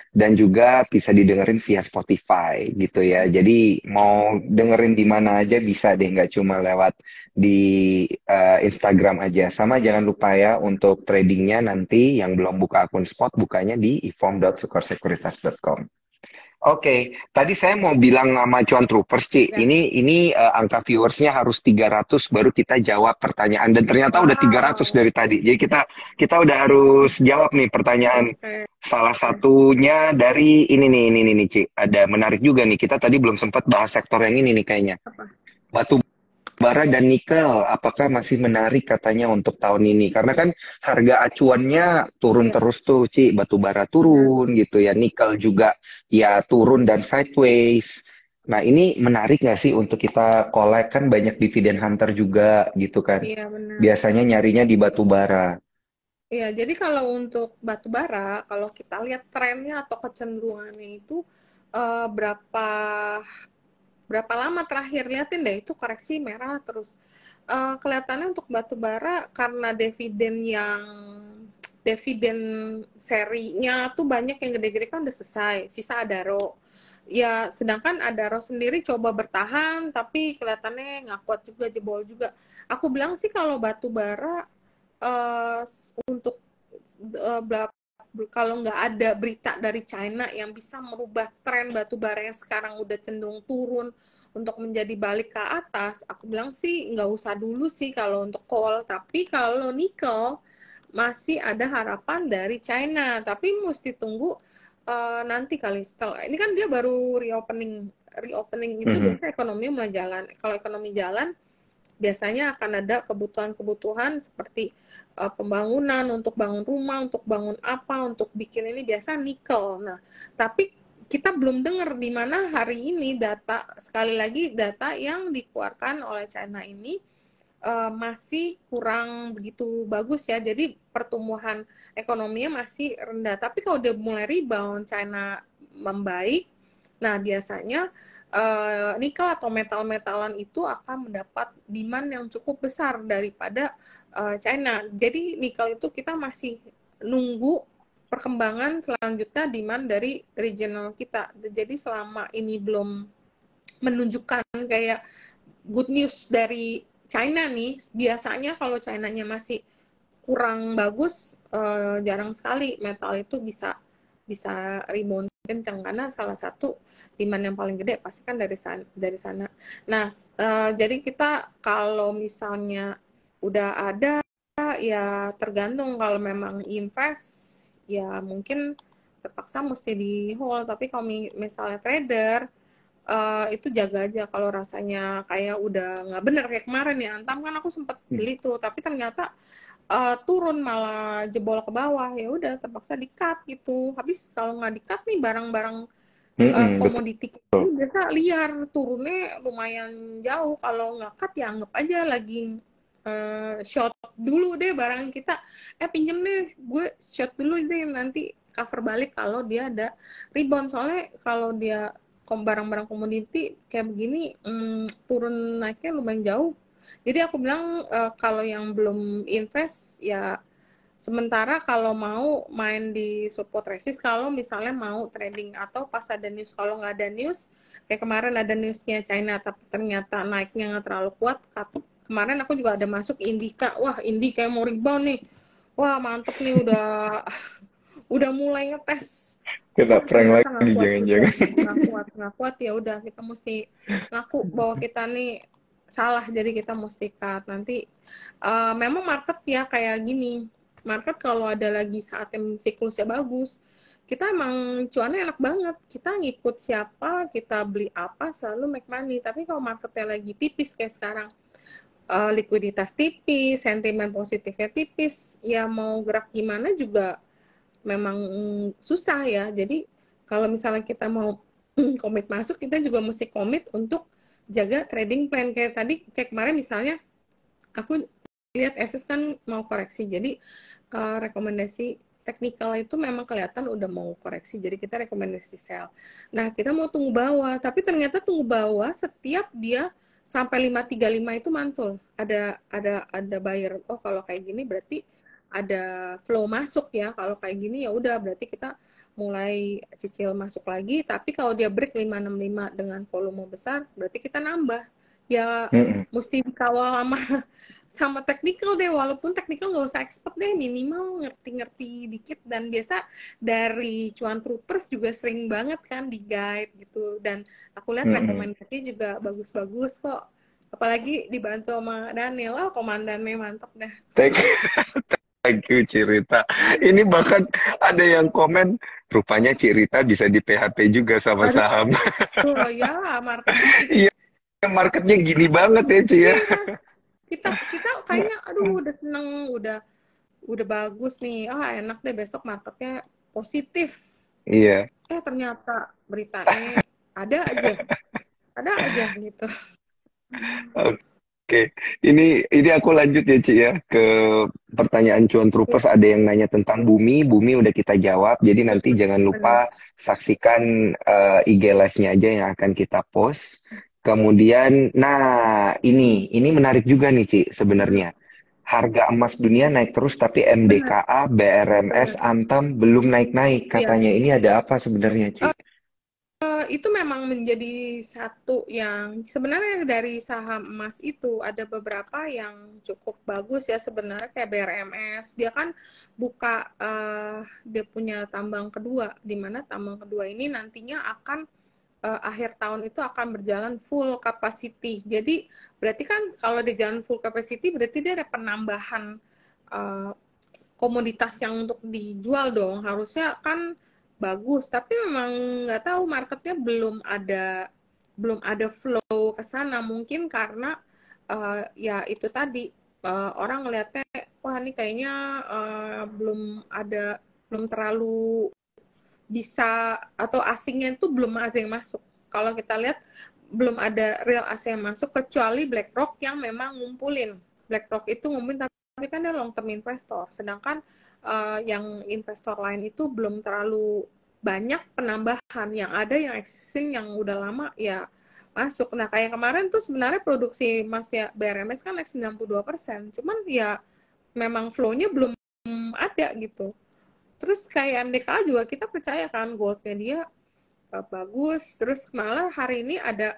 dan juga bisa didengerin via Spotify gitu ya. Jadi mau dengerin di mana aja bisa deh, nggak cuma lewat di Instagram aja. Sama jangan lupa ya untuk tradingnya nanti yang belum buka akun spot, bukanya di ifom.sukorsekuritas.com. Oke, tadi saya mau bilang sama Cuan Troopers, Ci. Ya. Ini angka viewersnya harus 300 baru kita jawab pertanyaan. Dan ternyata udah 300 Wow. dari tadi. Jadi kita udah harus jawab nih pertanyaan. Oke. Salah satunya dari ini nih, Ci. Ada menarik juga nih. Kita tadi belum sempat bahas sektor yang ini nih kayaknya. Apa? Batu bara dan nikel, apakah masih menarik katanya untuk tahun ini? Karena kan harga acuannya turun Iya. terus tuh, Ci. Batu bara Benar. turun gitu ya, nikel juga ya turun dan sideways. Nah, ini menarik nggak sih untuk kita collect? Kan banyak dividen hunter juga gitu kan. Iya, benar. Biasanya nyarinya di batu bara. Iya, jadi kalau untuk batu bara, kalau kita lihat trennya atau kecenderungannya itu berapa berapa lama terakhir, liatin deh itu koreksi merah terus. Kelihatannya untuk batu bara karena dividen yang dividen serinya tuh banyak yang gede-gede kan udah selesai, sisa Adaro. Ya, sedangkan Adaro sendiri coba bertahan, tapi kelihatannya nggak kuat juga, jebol juga. Aku bilang sih kalau batu bara uh, untuk kalau nggak ada berita dari China yang bisa merubah tren batu bara yang sekarang udah cenderung turun untuk menjadi balik ke atas, aku bilang sih nggak usah dulu sih kalau untuk coal. Tapi kalau nikel masih ada harapan dari China, tapi mesti tunggu nanti kali setelah ini kan dia baru reopening itu Mhm. biasanya ekonomi mulai jalan. Kalau ekonomi jalan biasanya akan ada kebutuhan-kebutuhan seperti pembangunan untuk bangun rumah, untuk bangun apa, untuk bikin ini biasa nikel. Nah, tapi kita belum dengar di mana hari ini data, sekali lagi data yang dikeluarkan oleh China ini masih kurang begitu bagus ya. Jadi pertumbuhan ekonominya masih rendah. Tapi kalau udah mulai rebound, China membaik, nah biasanya nikel atau metal-metalan itu akan mendapat demand yang cukup besar daripada China. Jadi nikel itu kita masih nunggu perkembangan selanjutnya demand dari regional kita. Jadi selama ini belum menunjukkan kayak good news dari China nih, biasanya kalau China-nya masih kurang bagus, jarang sekali metal itu bisa bisa rebound kencang karena salah satu demand yang paling gede pasti kan dari sana. Nah, jadi kita kalau misalnya udah ada ya tergantung kalau memang invest ya mungkin terpaksa mesti di hold. Tapi kalau misalnya trader itu jaga aja kalau rasanya kayak udah nggak bener kayak kemarin ya Antam kan aku sempat beli tuh tapi ternyata turun malah jebol ke bawah ya udah terpaksa di cut gitu. Habis kalau nggak di cut nih barang-barang Mhm, betul. komoditi itu biasa liar turunnya lumayan jauh. Kalau nggak cut ya anggap aja lagi short dulu deh barang kita pinjem deh gue short dulu deh nanti cover balik kalau dia ada rebound. Soalnya kalau dia barang-barang komoditi kayak begini turun naiknya lumayan jauh. Jadi aku bilang kalau yang belum invest ya sementara kalau mau main di support resist kalau misalnya mau trading atau pas ada news. Kalau nggak ada news kayak kemarin ada newsnya China tapi ternyata naiknya nggak terlalu kuat. Kemarin aku juga ada masuk Indika. Wah, Indika mau rebound nih. Wah, mantep nih udah mulai ngetes. Kena Oh, prank ternyata nggak lagi kuat juga. jangan-jangan. Nggak kuat ya udah kita mesti ngaku bahwa kita nih salah jadi kita mesti cut. Nanti memang market ya kayak gini. Market kalau ada lagi saat yang siklusnya bagus, kita emang cuannya enak banget. Kita ngikut siapa, kita beli apa, selalu make money. Tapi kalau marketnya lagi tipis kayak sekarang, likuiditas tipis, sentimen positifnya tipis, ya mau gerak gimana juga memang susah ya. Jadi kalau misalnya kita mau komit masuk, kita juga mesti komit untuk jaga trading plan. Kayak tadi, kayak kemarin misalnya, aku lihat SS kan mau koreksi. Jadi rekomendasi teknikal itu memang kelihatan udah mau koreksi. Jadi kita rekomendasi sell. Nah, kita mau tunggu bawah, tapi ternyata tunggu bawah setiap dia sampai 535 itu mantul. Ada buyer. Oh, kalau kayak gini berarti ada flow masuk ya. Kalau kayak gini ya udah berarti kita mulai cicil masuk lagi. Tapi kalau dia break 565 dengan volume besar, berarti kita nambah. Ya Mhm. mesti dikawal sama technical deh, walaupun technical nggak usah expert deh, minimal ngerti-ngerti dikit. Dan biasa dari cuan troopers juga sering banget kan di guide gitu, dan aku lihat Mhm. rekomendasi juga bagus-bagus kok, apalagi dibantu sama Daniel. Oh, komandannya mantap dah. Thank thank you Cirita. Ini bahkan ada yang komen, rupanya Cirita bisa di PHP juga sama Aduh, saham. ya marketnya Iya, marketnya gini banget ya, Ci ya. iya kita kita kayaknya aduh udah seneng, udah bagus nih, enak deh besok marketnya positif. Iya. Ternyata beritanya ada aja gitu. Oke, ini aku lanjut ya, Ci ya, ke pertanyaan Cuan Ya, Troopers. Ada yang nanya tentang Bumi, Bumi udah kita jawab. Jadi nanti jangan benar. lupa saksikan IG live-nya aja yang akan kita post. Kemudian, nah ini menarik juga nih, Ci, sebenarnya. harga emas dunia naik terus, tapi Benar, MDKA, BRMS, benar. Antam belum naik-naik Iya. katanya. Ini ada apa sebenarnya, Ci? Itu memang menjadi satu yang sebenarnya dari saham emas itu ada beberapa yang cukup bagus ya sebenarnya kayak BRMS. Dia kan buka dia punya tambang kedua di mana tambang kedua ini nantinya akan akhir tahun itu akan berjalan full capacity. Jadi berarti kan kalau di jalan full capacity berarti dia ada penambahan uh, komoditas yang untuk dijual dong. Harusnya kan bagus, tapi memang nggak tahu marketnya belum ada flow ke sana. Mungkin karena ya itu tadi orang ngelihatnya wah ini kayaknya belum terlalu bisa atau asingnya itu belum ada yang masuk. Kalau kita lihat belum ada real asing yang masuk kecuali BlackRock yang memang ngumpulin. BlackRock itu ngumpulin tapi kan dia long term investor. Sedangkan yang investor lain itu belum terlalu banyak penambahan. Yang ada yang existing yang udah lama ya masuk. Nah, kayak kemarin tuh sebenarnya produksi emas ya BRMS kan naik 92%. Cuman ya memang flow-nya belum ada gitu. Terus kayak MDKA juga kita percaya kan goldnya dia bagus. Terus malah hari ini ada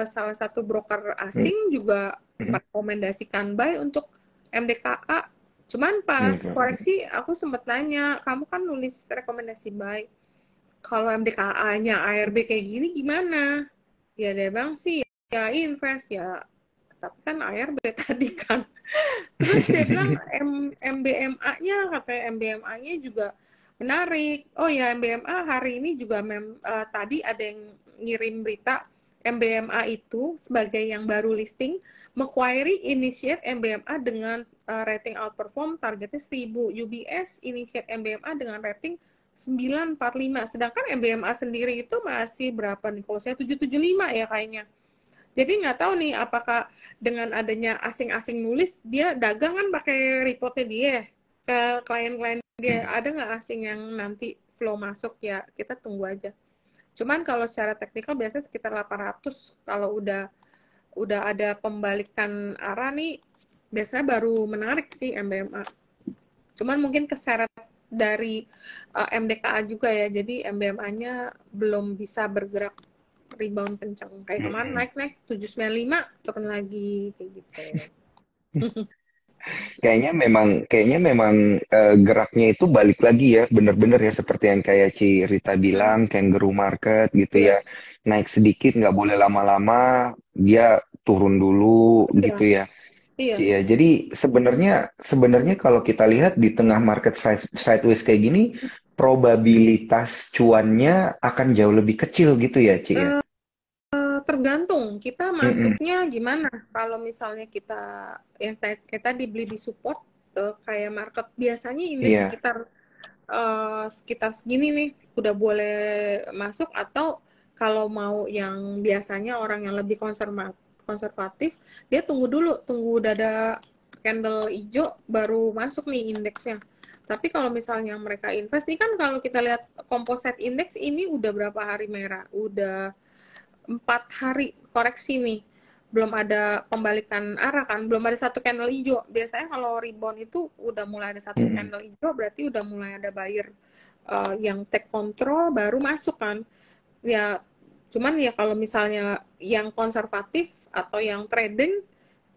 salah satu broker Hmm, asing juga hmm, merekomendasikan buy untuk MDKA. Cuman pas hmm, koreksi aku sempat nanya, kamu kan nulis rekomendasi buy. Kalau MDKA-nya ARB kayak gini gimana? Ya deh bang sih ya invest ya. Tapi kan ARB tadi kan. Terus dia bilang MBMA-nya, katanya MBMA-nya juga menarik. Oh ya, MBMA hari ini juga tadi ada yang ngirim berita MBMA itu sebagai yang baru listing, Macquarie initiate MBMA dengan rating outperform targetnya 1000, UBS initiate MBMA dengan rating 945, sedangkan MBMA sendiri itu masih berapa nih? Kalau saya 775 ya kayaknya. Jadi nggak tahu nih apakah dengan adanya asing-asing nulis dia dagang kan pakai reportnya dia ke klien-klien dia, hmm. ada nggak asing yang nanti flow masuk ya kita tunggu aja. Cuman kalau secara teknikal biasanya sekitar 800 kalau udah ada pembalikan arah nih biasanya baru menarik sih MBMA. Cuman mungkin keseret dari MDKA juga ya, jadi MBMA-nya belum bisa bergerak rebound kencang. Kayak kemarin Hmm. naik 795 turun lagi kayak gitu. Kayaknya memang geraknya itu balik lagi ya, bener-bener ya seperti yang kayak Ci Rita Hmm, bilang, kangaroo market gitu iya, ya, naik sedikit nggak boleh lama-lama, dia turun dulu iya, gitu ya, iya. Ci ya. Jadi sebenarnya sebenarnya kalau kita lihat di tengah market sideways kayak gini, probabilitas cuannya akan jauh lebih kecil gitu ya, Ci ya. Eh, Tergantung kita Mm-mm. masuknya gimana. Kalau misalnya kita yang kita dibeli di support kayak market biasanya indeks Iya. sekitar segini nih udah boleh masuk atau kalau mau yang biasanya orang yang lebih konservatif dia tunggu dulu tunggu udah ada candle hijau baru masuk nih indeksnya. Tapi kalau misalnya mereka invest nih kan kalau kita lihat composite index ini udah berapa hari merah, udah 4 hari koreksi nih, belum ada pembalikan arah kan, belum ada satu candle hijau. Biasanya kalau rebound itu udah mulai ada satu Mm-mm. candle hijau berarti udah mulai ada buyer yang take control baru masuk kan ya. Cuman ya kalau misalnya yang konservatif atau yang trading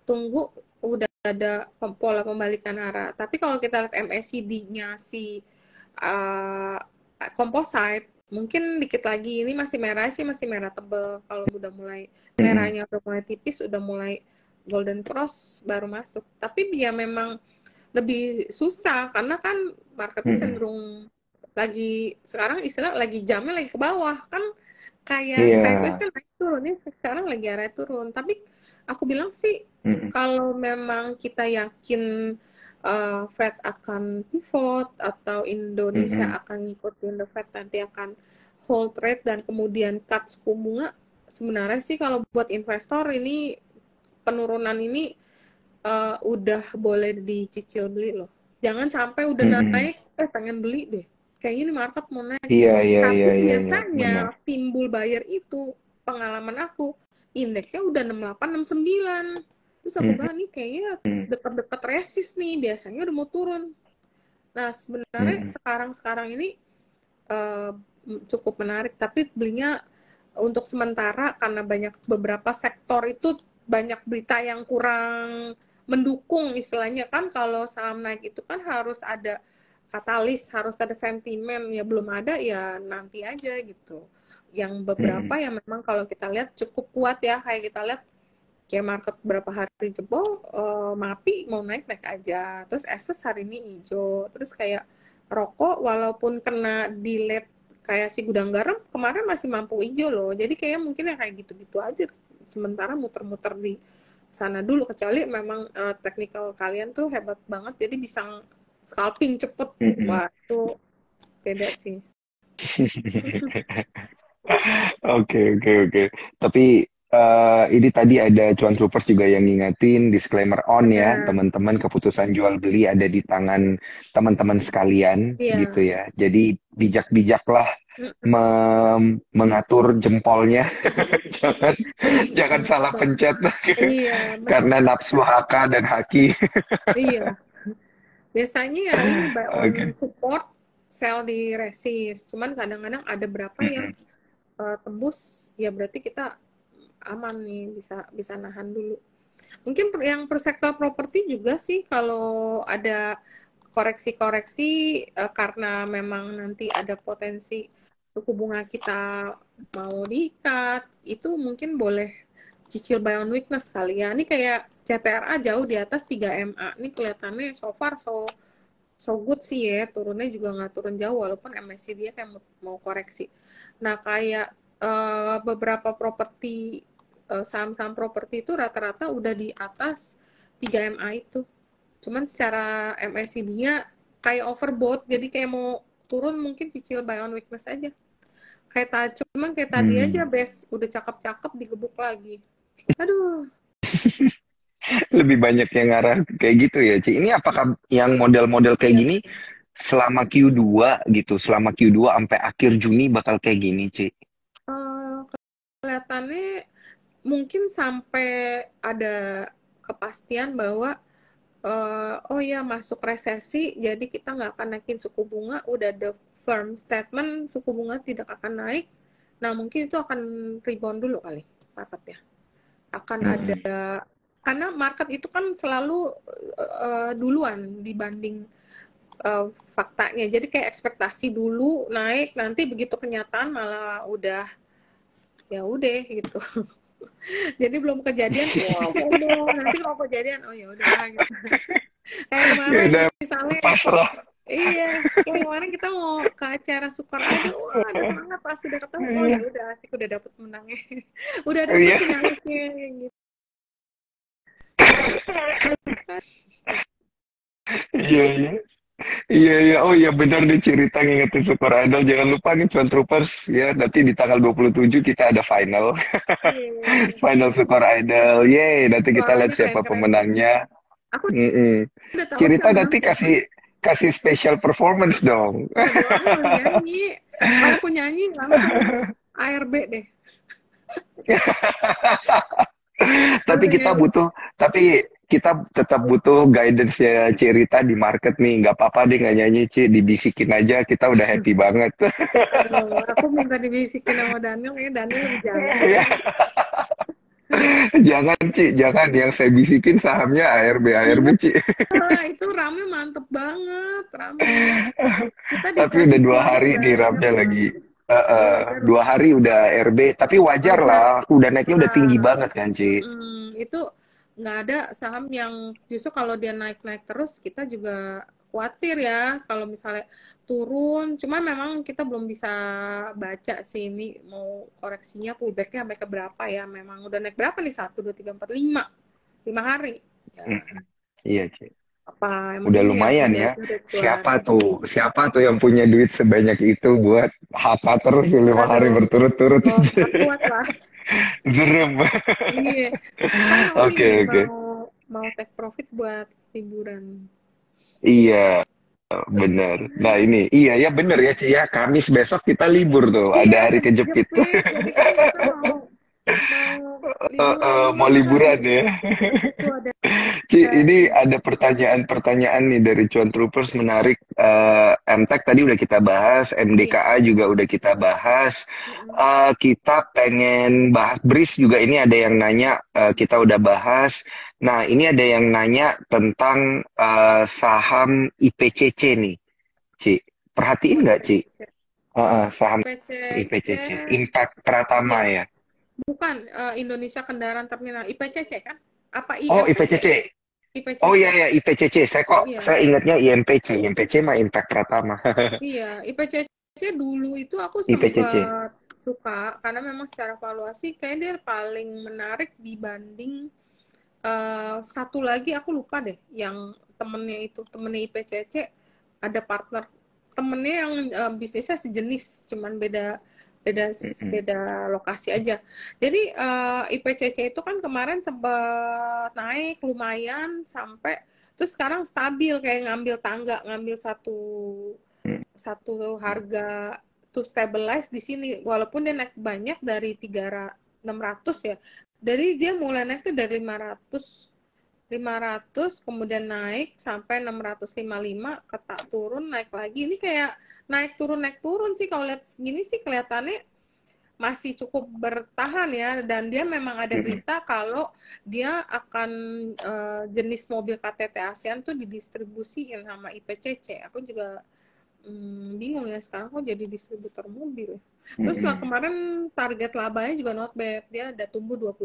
tunggu udah ada pola pembalikan arah. Tapi kalau kita lihat MACD-nya si uh, composite mungkin dikit lagi ini masih merah sih, masih merah tebel. Kalau udah mulai Mm-mm. merahnya udah mulai tipis udah mulai golden cross baru masuk. Tapi ya memang lebih susah karena kan marketnya Mm-mm. cenderung lagi sekarang istilah lagi jamnya lagi ke bawah kan, kayak Iya. sideways kan naik turun nih sekarang lagi arah turun. Tapi aku bilang sih Mm-mm. kalau memang kita yakin Fed akan pivot atau Indonesia Mm-mm. akan ngikutin the Fed nanti akan hold rate dan kemudian cut suku bunga, sebenarnya sih kalau buat investor ini penurunan ini udah boleh dicicil beli loh. Jangan sampai udah Mm-mm. naik, pengen beli deh. Kayaknya ini market mau naik. Iya, iya, Tapi iya, iya, iya, biasanya benar. timbul buyer itu, pengalaman aku, indeksnya udah 68, 69. Terus aku bilang nih kayaknya mm, dekat-dekat resist nih, biasanya udah mau turun. Nah sebenarnya mm, sekarang ini eh, cukup menarik, tapi belinya untuk sementara karena banyak beberapa sektor itu banyak berita yang kurang mendukung istilahnya kan. Kalau saham naik itu kan harus ada katalis, harus ada sentimen, ya belum ada ya nanti aja gitu. Yang beberapa mm, yang memang kalau kita lihat cukup kuat ya, kayak kita lihat kayak market berapa hari jebol, MAPI mau naik naik aja, terus Asus hari ini hijau, terus kayak rokok walaupun kena delete kayak si gudang garam kemarin masih mampu hijau loh, jadi kayak mungkin ya kayak gitu-gitu aja sementara muter-muter di sana dulu, kecuali memang technical kalian tuh hebat banget jadi bisa scalping cepet. mm. Wah itu beda sih. Oke, oke, oke. Tapi ini tadi ada Cuan Troopers juga yang ngingetin disclaimer on ya, Benar. teman-teman keputusan jual beli ada di tangan teman-teman sekalian gitu Iya. ya. Jadi bijak-bijaklah Mm-mm. mengatur jempolnya, jangan jangan Benar salah banget. pencet Iya benar karena banget. nafsu haka dan haki. Iya. Biasanya ya ini buy on Oke. support, sell di resist. Cuman kadang-kadang ada berapa yang Mm-mm. tembus, ya berarti kita aman nih, bisa bisa nahan dulu. Mungkin yang per sektor properti juga sih kalau ada koreksi-koreksi karena memang nanti ada potensi suku bunga kita mau diikat, itu mungkin boleh cicil buy on weakness kali ya. Ini kayak CTRA jauh di atas 3 MA. Ini kelihatannya so far so good sih ya, turunnya juga nggak turun jauh walaupun MACD dia kayak mau koreksi. Nah kayak beberapa properti, saham-saham properti itu rata-rata udah di atas 3 MA itu. Cuman secara MACD-nya kayak overbought, jadi kayak mau turun mungkin cicil buy on weakness aja. Cuman kayak tadi aja Hmm. best udah cakep-cakep digebuk lagi. Aduh, Lebih banyak yang ngarah kayak gitu ya, Ci. Ini apakah yang model-model kayak iya. gini selama Q2 gitu, selama Q2 sampai akhir Juni bakal kayak gini, Ci? Eh, Kelihatannya mungkin sampai ada kepastian bahwa oh ya masuk resesi, jadi kita nggak akan naikin suku bunga, udah ada firm statement suku bunga tidak akan naik. Nah mungkin itu akan rebound dulu kali market ya. Akan ada, Mm-mm. karena market itu kan selalu duluan dibanding faktanya. Jadi kayak ekspektasi dulu naik, nanti begitu kenyataan malah udah ya udah gitu. Jadi belum kejadian, wah FOMO. Nanti kalau kejadian, oh ya udah gitu. Kayak Ya kemarin udah misalnya, pasrah. iya, kayak kemarin kita mau ke acara Sukar Idol, wah ada semangat pas udah ketemu, oh ya Iya. udah, asik udah dapet menangnya, udah dapet Iya, finalisnya gitu. iya, iya. Iya, iya. Oh iya benar nih cerita ngingetin Super Idol. Jangan lupa nih Cuan Troopers ya. Nanti di tanggal 27 kita ada final. Iya, Final Super Idol. Yeay, nanti kita lihat suaranya siapa keren-keren semua. pemenangnya. Aku Mm-mm. udah tahu Cerita siapa nanti menangnya. kasih kasih special performance dong. Iya dong, aku mau nyanyi. Kalau aku nyanyi langsung ARB deh. Tapi Udah kita nyanyi. butuh, tapi kita tetap butuh guidance ya cerita di market nih. Nggak apa-apa deh nggak nyanyi, Ci. Dibisikin aja, kita udah happy banget. Aduh, aku minta dibisikin sama Daniel, kayaknya Daniel lebih jago Ya, nih. jangan, Ci. Jangan. Yang saya bisikin sahamnya ARB, ARB, Iya, Ci. itu rame mantep banget, rame. Kita Tapi udah dikasih dua profit hari nih banyak ramnya loh. lagi. Iya wajar Dua lah. hari udah RB, tapi wajar Wajar. lah. Udah naiknya udah tinggi Nah, banget kan, Ci. itu nggak ada saham yang justru kalau dia naik-naik terus kita juga khawatir ya kalau misalnya turun. Cuman memang kita belum bisa baca sih ini mau koreksinya pullbacknya sampai ke berapa ya. Memang udah naik berapa nih? 1, 2, 3, 4, 5 hari. Ya, Mm-mm. Iya, Ci. apa yang Udah penting yang lumayan punya ya. duit buat Siapa tuh? Siapa tuh yang punya duit sebanyak itu buat HK terus 5 hari aduh berturut-turut? oh, kita kuat lah. Zerem. Iya, kita kan mau Oke, ini oke. mau take profit buat liburan. Iya, bener. Nah ini, iya ya bener ya Ci ya. Kamis besok kita libur tuh. Iya, Ada hari kejepit. kejepit. Jadi kan kita mau. mau liburan Mau nih kan. liburan ya. Tuh ada Ci, ini ini. ada pertanyaan-pertanyaan nih dari Cuan Troopers menarik. MTech tadi udah kita bahas, Iya. MDKA juga udah kita bahas. Mm-mm. Kita pengen bahas BRIS juga ini ada yang nanya, kita udah bahas. Nah, ini ada yang nanya tentang saham IPCC nih, Ci. Perhatiin Oh, nggak, Ci? IPCC. Saham IPCC. IPCC, Impact Pratama Iya, ya. bukan Indonesia Kendaraan Terminal. IPCC kan? Apa Oh, IMPC? IPCC. Oh IPCC. iya ya IPCC. Iya. Saya ingatnya IMPC. IMPC mah Impact Pratama. Iya, IPCC dulu itu aku IPCC. sempat suka karena memang secara valuasi kayak dia paling menarik dibanding satu lagi aku lupa deh yang temennya IPCC ada partner temennya yang bisnisnya sejenis cuman beda beda Mm-mm. beda lokasi aja. Jadi IPCC itu kan kemarin sempat naik lumayan sampai terus sekarang stabil kayak ngambil tangga ngambil satu satu harga to stabilize di sini walaupun dia naik banyak dari 600 ya. Dari dia mulai naik tuh dari 500 kemudian naik sampai 655 ketak turun naik lagi. Ini kayak naik turun sih kalau lihat segini sih kelihatannya masih cukup bertahan ya dan dia memang ada Mm-mm. berita kalau dia akan jenis mobil KTT ASEAN tuh didistribusiin sama IPCC. Aku juga bingung ya sekarang kok jadi distributor mobil. Terus lah Mm-mm. kemarin target labanya juga not bad. Dia ada tumbuh 20%.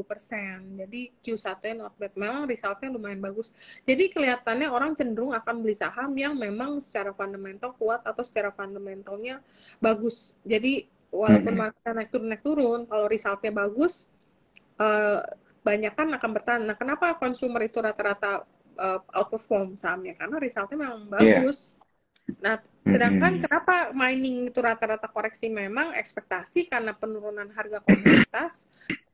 Jadi Q1-nya not bad. Memang resultnya lumayan bagus. Jadi kelihatannya orang cenderung akan beli saham yang memang secara fundamental kuat atau secara fundamentalnya bagus. Jadi walaupun Mm-mm. marketnya naik turun, kalau resultnya bagus, eh, banyak kan akan bertahan. Nah, kenapa consumer itu rata-rata outperform sahamnya? Karena resultnya memang Iya. bagus. Nah, sedangkan Mm-mm. kenapa mining itu rata-rata koreksi memang ekspektasi karena penurunan harga komoditas,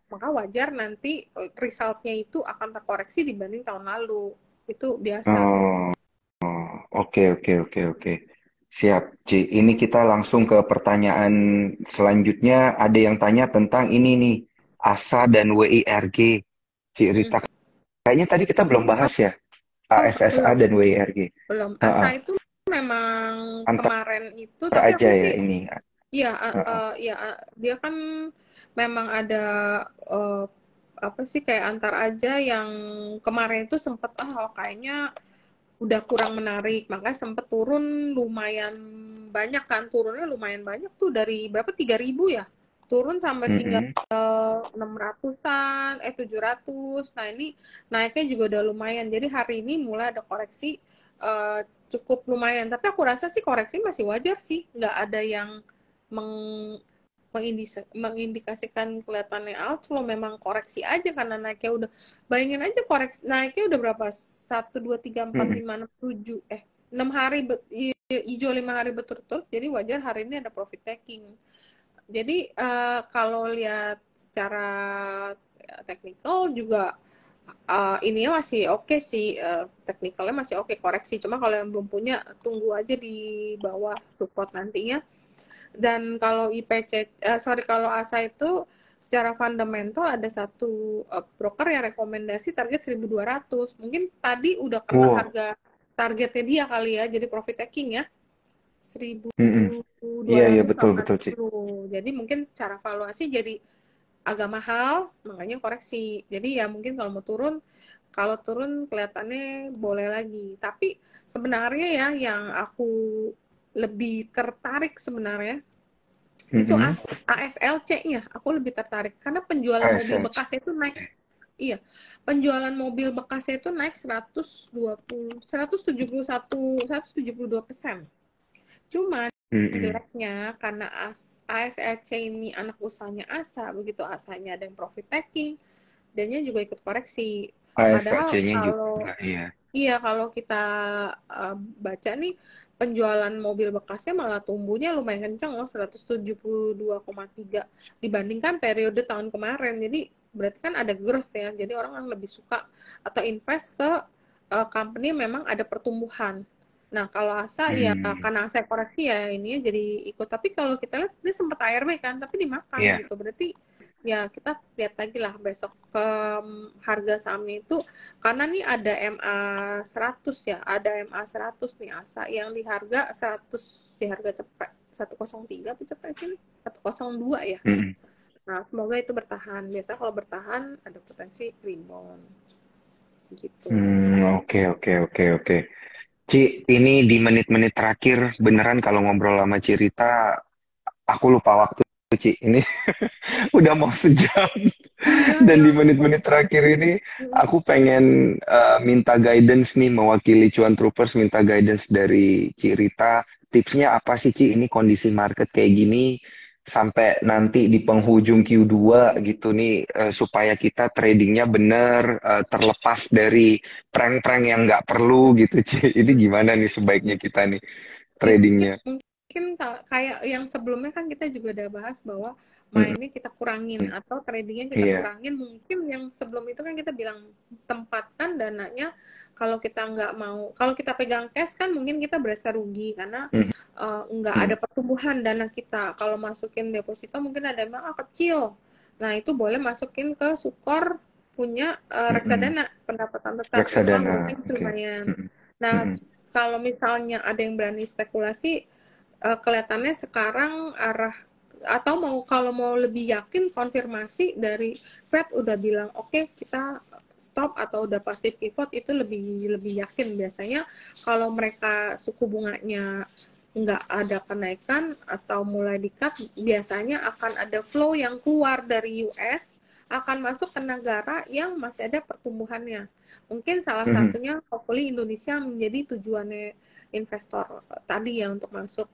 maka wajar nanti resultnya itu akan terkoreksi dibanding tahun lalu. Itu biasa. Oh, oke, oke, oke, oke. Siap, Ci. Ini kita langsung ke pertanyaan selanjutnya. Ada yang tanya tentang ini nih, ASA dan WIRG. Ci Mm. Rita, kayaknya tadi kita belum bahas ya, Oh, ASSA belum, dan WIRG. belum. Heeh. ASA itu memang Antar kemarin itu, tapi aja aku ya sih, ini. iya, Heeh. ya, dia kan memang ada uh, apa sih kayak antar aja yang kemarin itu sempat kayaknya udah kurang menarik makanya sempet turun lumayan banyak kan turunnya lumayan banyak tuh dari berapa 3.000 ya turun sampai tinggal Mm-mm. 600-an 700 nah ini naiknya juga udah lumayan jadi hari ini mulai ada koreksi cukup lumayan tapi aku rasa sih koreksi masih wajar sih nggak ada yang meng mengindikasikan kelihatannya outflow memang koreksi aja karena naiknya udah bayangin aja koreksi naiknya udah berapa 1 2 3 4 5 6 7 6 hari hijau 5 hari betul-betul jadi wajar hari ini ada profit taking jadi kalau lihat secara teknikal juga ininya masih oke sih teknikalnya masih oke koreksi cuma kalau yang belum punya tunggu aja di bawah support nantinya dan kalau kalau ASA itu secara fundamental ada satu broker yang rekomendasi target 1.200. Mungkin tadi udah kena Wow. harga targetnya dia kali ya, jadi profit taking ya. seribu Mm-mm. dua Iya, iya, ratus betul, sama betul, Ci. 10. Jadi mungkin secara valuasi jadi agak mahal, makanya koreksi. Jadi ya mungkin kalau turun kelihatannya boleh lagi. Tapi sebenarnya ya yang aku lebih tertarik sebenarnya itu Mm-mm. ASLC-nya aku lebih tertarik karena penjualan mobil ASLC. bekasnya itu naik iya penjualan mobil bekasnya itu naik 172% cuman Mm-mm. jeleknya karena ASLC ini anak usahanya ASA begitu ASA-nya ada yang profit taking dannya juga ikut koreksi padahal ASLC-nya kalau juga, iya. iya, kalau kita baca nih penjualan mobil bekasnya malah tumbuhnya lumayan kencang loh 172,3 dibandingkan periode tahun kemarin. Jadi berarti kan ada growth ya. Jadi orang yang lebih suka atau invest ke company memang ada pertumbuhan. Nah, kalau ASA ya Hmm. karena ASA koreksi ya ini jadi ikut. Tapi kalau kita lihat dia sempat ARB kan, tapi dimakan Iya. gitu. Berarti ya kita lihat lagi lah besok ke harga sahamnya itu, karena nih ada MA 100 ya, ada MA 100 nih ASA yang di harga 100, di harga cepet 103 apa cepet sih, 102 ya. Mm-mm. Nah, semoga itu bertahan. Biasa kalau bertahan ada potensi rebound gitu. Oke, oke, oke, oke. Ci, ini di menit-menit terakhir beneran kalau ngobrol sama Ci Rita, aku lupa waktu, Ci. Ini udah mau sejam. Iya, Dan ya di ampun. menit-menit terakhir ini, aku pengen minta guidance nih, mewakili Cuan Troopers, minta guidance dari Ci Rita. Tipsnya apa sih, Ci? Ini kondisi market kayak gini, sampai nanti di penghujung Q2 gitu nih, supaya kita tradingnya bener, terlepas dari prank-prank yang nggak perlu gitu, Ci. Ini gimana nih sebaiknya kita nih Tipsnya tradingnya? mungkin kayak yang sebelumnya kan kita juga udah bahas bahwa Mm-mm. mainnya kita kurangin atau tradingnya kita Iya. kurangin. Mungkin yang sebelum itu kan kita bilang tempatkan dananya, kalau kita nggak mau, kalau kita pegang cash kan mungkin kita berasa rugi karena Mhm. nggak ada pertumbuhan dana kita. Kalau masukin deposito mungkin ada yang bilang kecil. Nah itu boleh masukin ke Sukor punya Mhm. reksadana pendapatan tetap, itu kan Reksadana, growth oke. lumayan. Mhm. Nah, Mhm. kalau misalnya ada yang berani spekulasi, kelihatannya sekarang arah, atau mau kalau mau lebih yakin konfirmasi dari Fed udah bilang oke, kita stop atau udah pasti pivot, itu lebih lebih yakin biasanya. Kalau mereka suku bunganya nggak ada kenaikan atau mulai di-cut, biasanya akan ada flow yang keluar dari US akan masuk ke negara yang masih ada pertumbuhannya. Mungkin salah Mhm. satunya hopefully Indonesia menjadi tujuannya investor tadi ya untuk masuk.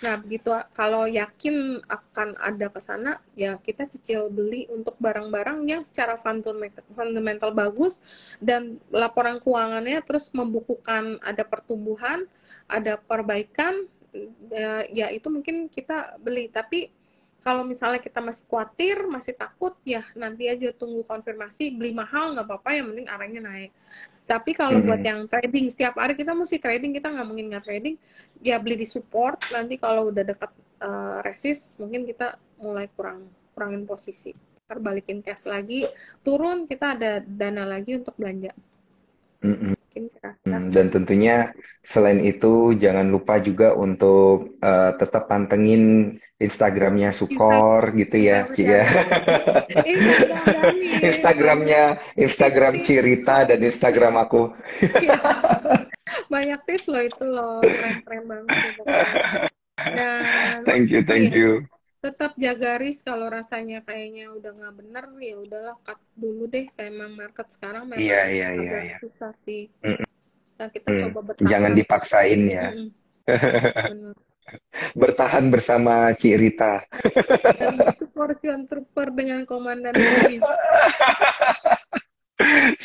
Nah, begitu kalau yakin akan ada ke sana, ya kita cicil beli untuk barang-barang yang secara fundamental bagus dan laporan keuangannya terus membukukan ada pertumbuhan, ada perbaikan, ya itu mungkin kita beli. Tapi kalau misalnya kita masih khawatir, masih takut, ya nanti aja tunggu konfirmasi, beli mahal nggak apa-apa, yang penting arahnya naik. Tapi kalau buat Mhm. yang trading, setiap hari kita mesti trading, kita nggak mungkin nggak trading, ya beli di support, nanti kalau udah dekat resist, mungkin kita mulai kurangin posisi. Terbalikin cash lagi, turun, kita ada dana lagi untuk belanja. Mhm. Mungkin kira-kira. Dan tentunya selain itu jangan lupa juga untuk tetap pantengin Instagramnya Sukor gitu ya, Ci ya. Instagram. Nggak berani. Instagram Tips-tips. Cirita dan Instagram aku. Ya, banyak tips loh itu loh. Keren-keren banget sih pokoknya. Dan Thank you, thank iya, you. tetap jaga risk. Kalau rasanya kayaknya udah nggak bener, ya udahlah cut dulu deh. Kayak emang market sekarang Iya, memang iya, iya, agak iya. susah sih. Mm-mm. Nah, kita coba Jangan bertahan. dipaksain ya. Mm-mm, bener. Bertahan bersama Cirita. Dan support trooper dengan Komandan Willy.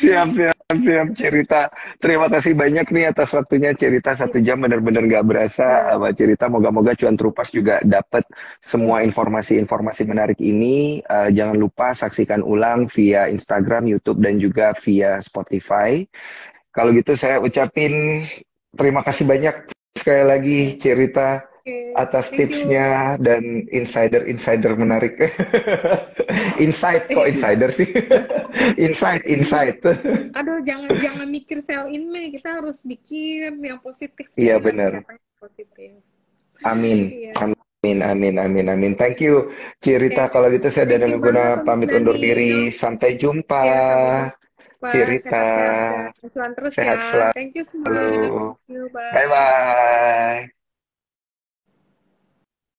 Siap, siap, siap, cerita. Terima kasih banyak nih atas waktunya cerita, Iya, 1 jam benar-benar nggak berasa iya, sama cerita. Moga-moga Cuan Trupas juga dapat semua informasi-informasi menarik ini. Jangan lupa saksikan ulang via Instagram, YouTube, dan juga via Spotify. Kalau gitu saya ucapin terima kasih banyak sekali lagi cerita oke. atas Thank you. tipsnya dan insider-insider menarik. Insight kok insider sih? Insight, Iya. insight. Aduh, jangan jangan mikir sell in May, kita harus mikir yang positif Iya nih, nanti benar. datang positif. Amin. Iya. Amin, amin, amin, amin. Thank you, Cirita. Oke. Kalau gitu saya Thank you Daniel banget Guna untuk pamit undur Daniel. diri. Sampai jumpa, Ya, sampai jumpa. Cirita. Sehat-sehat dan cuan terus Sehat ya. selalu. Thank you semua. Thank you, bye. Bye-bye.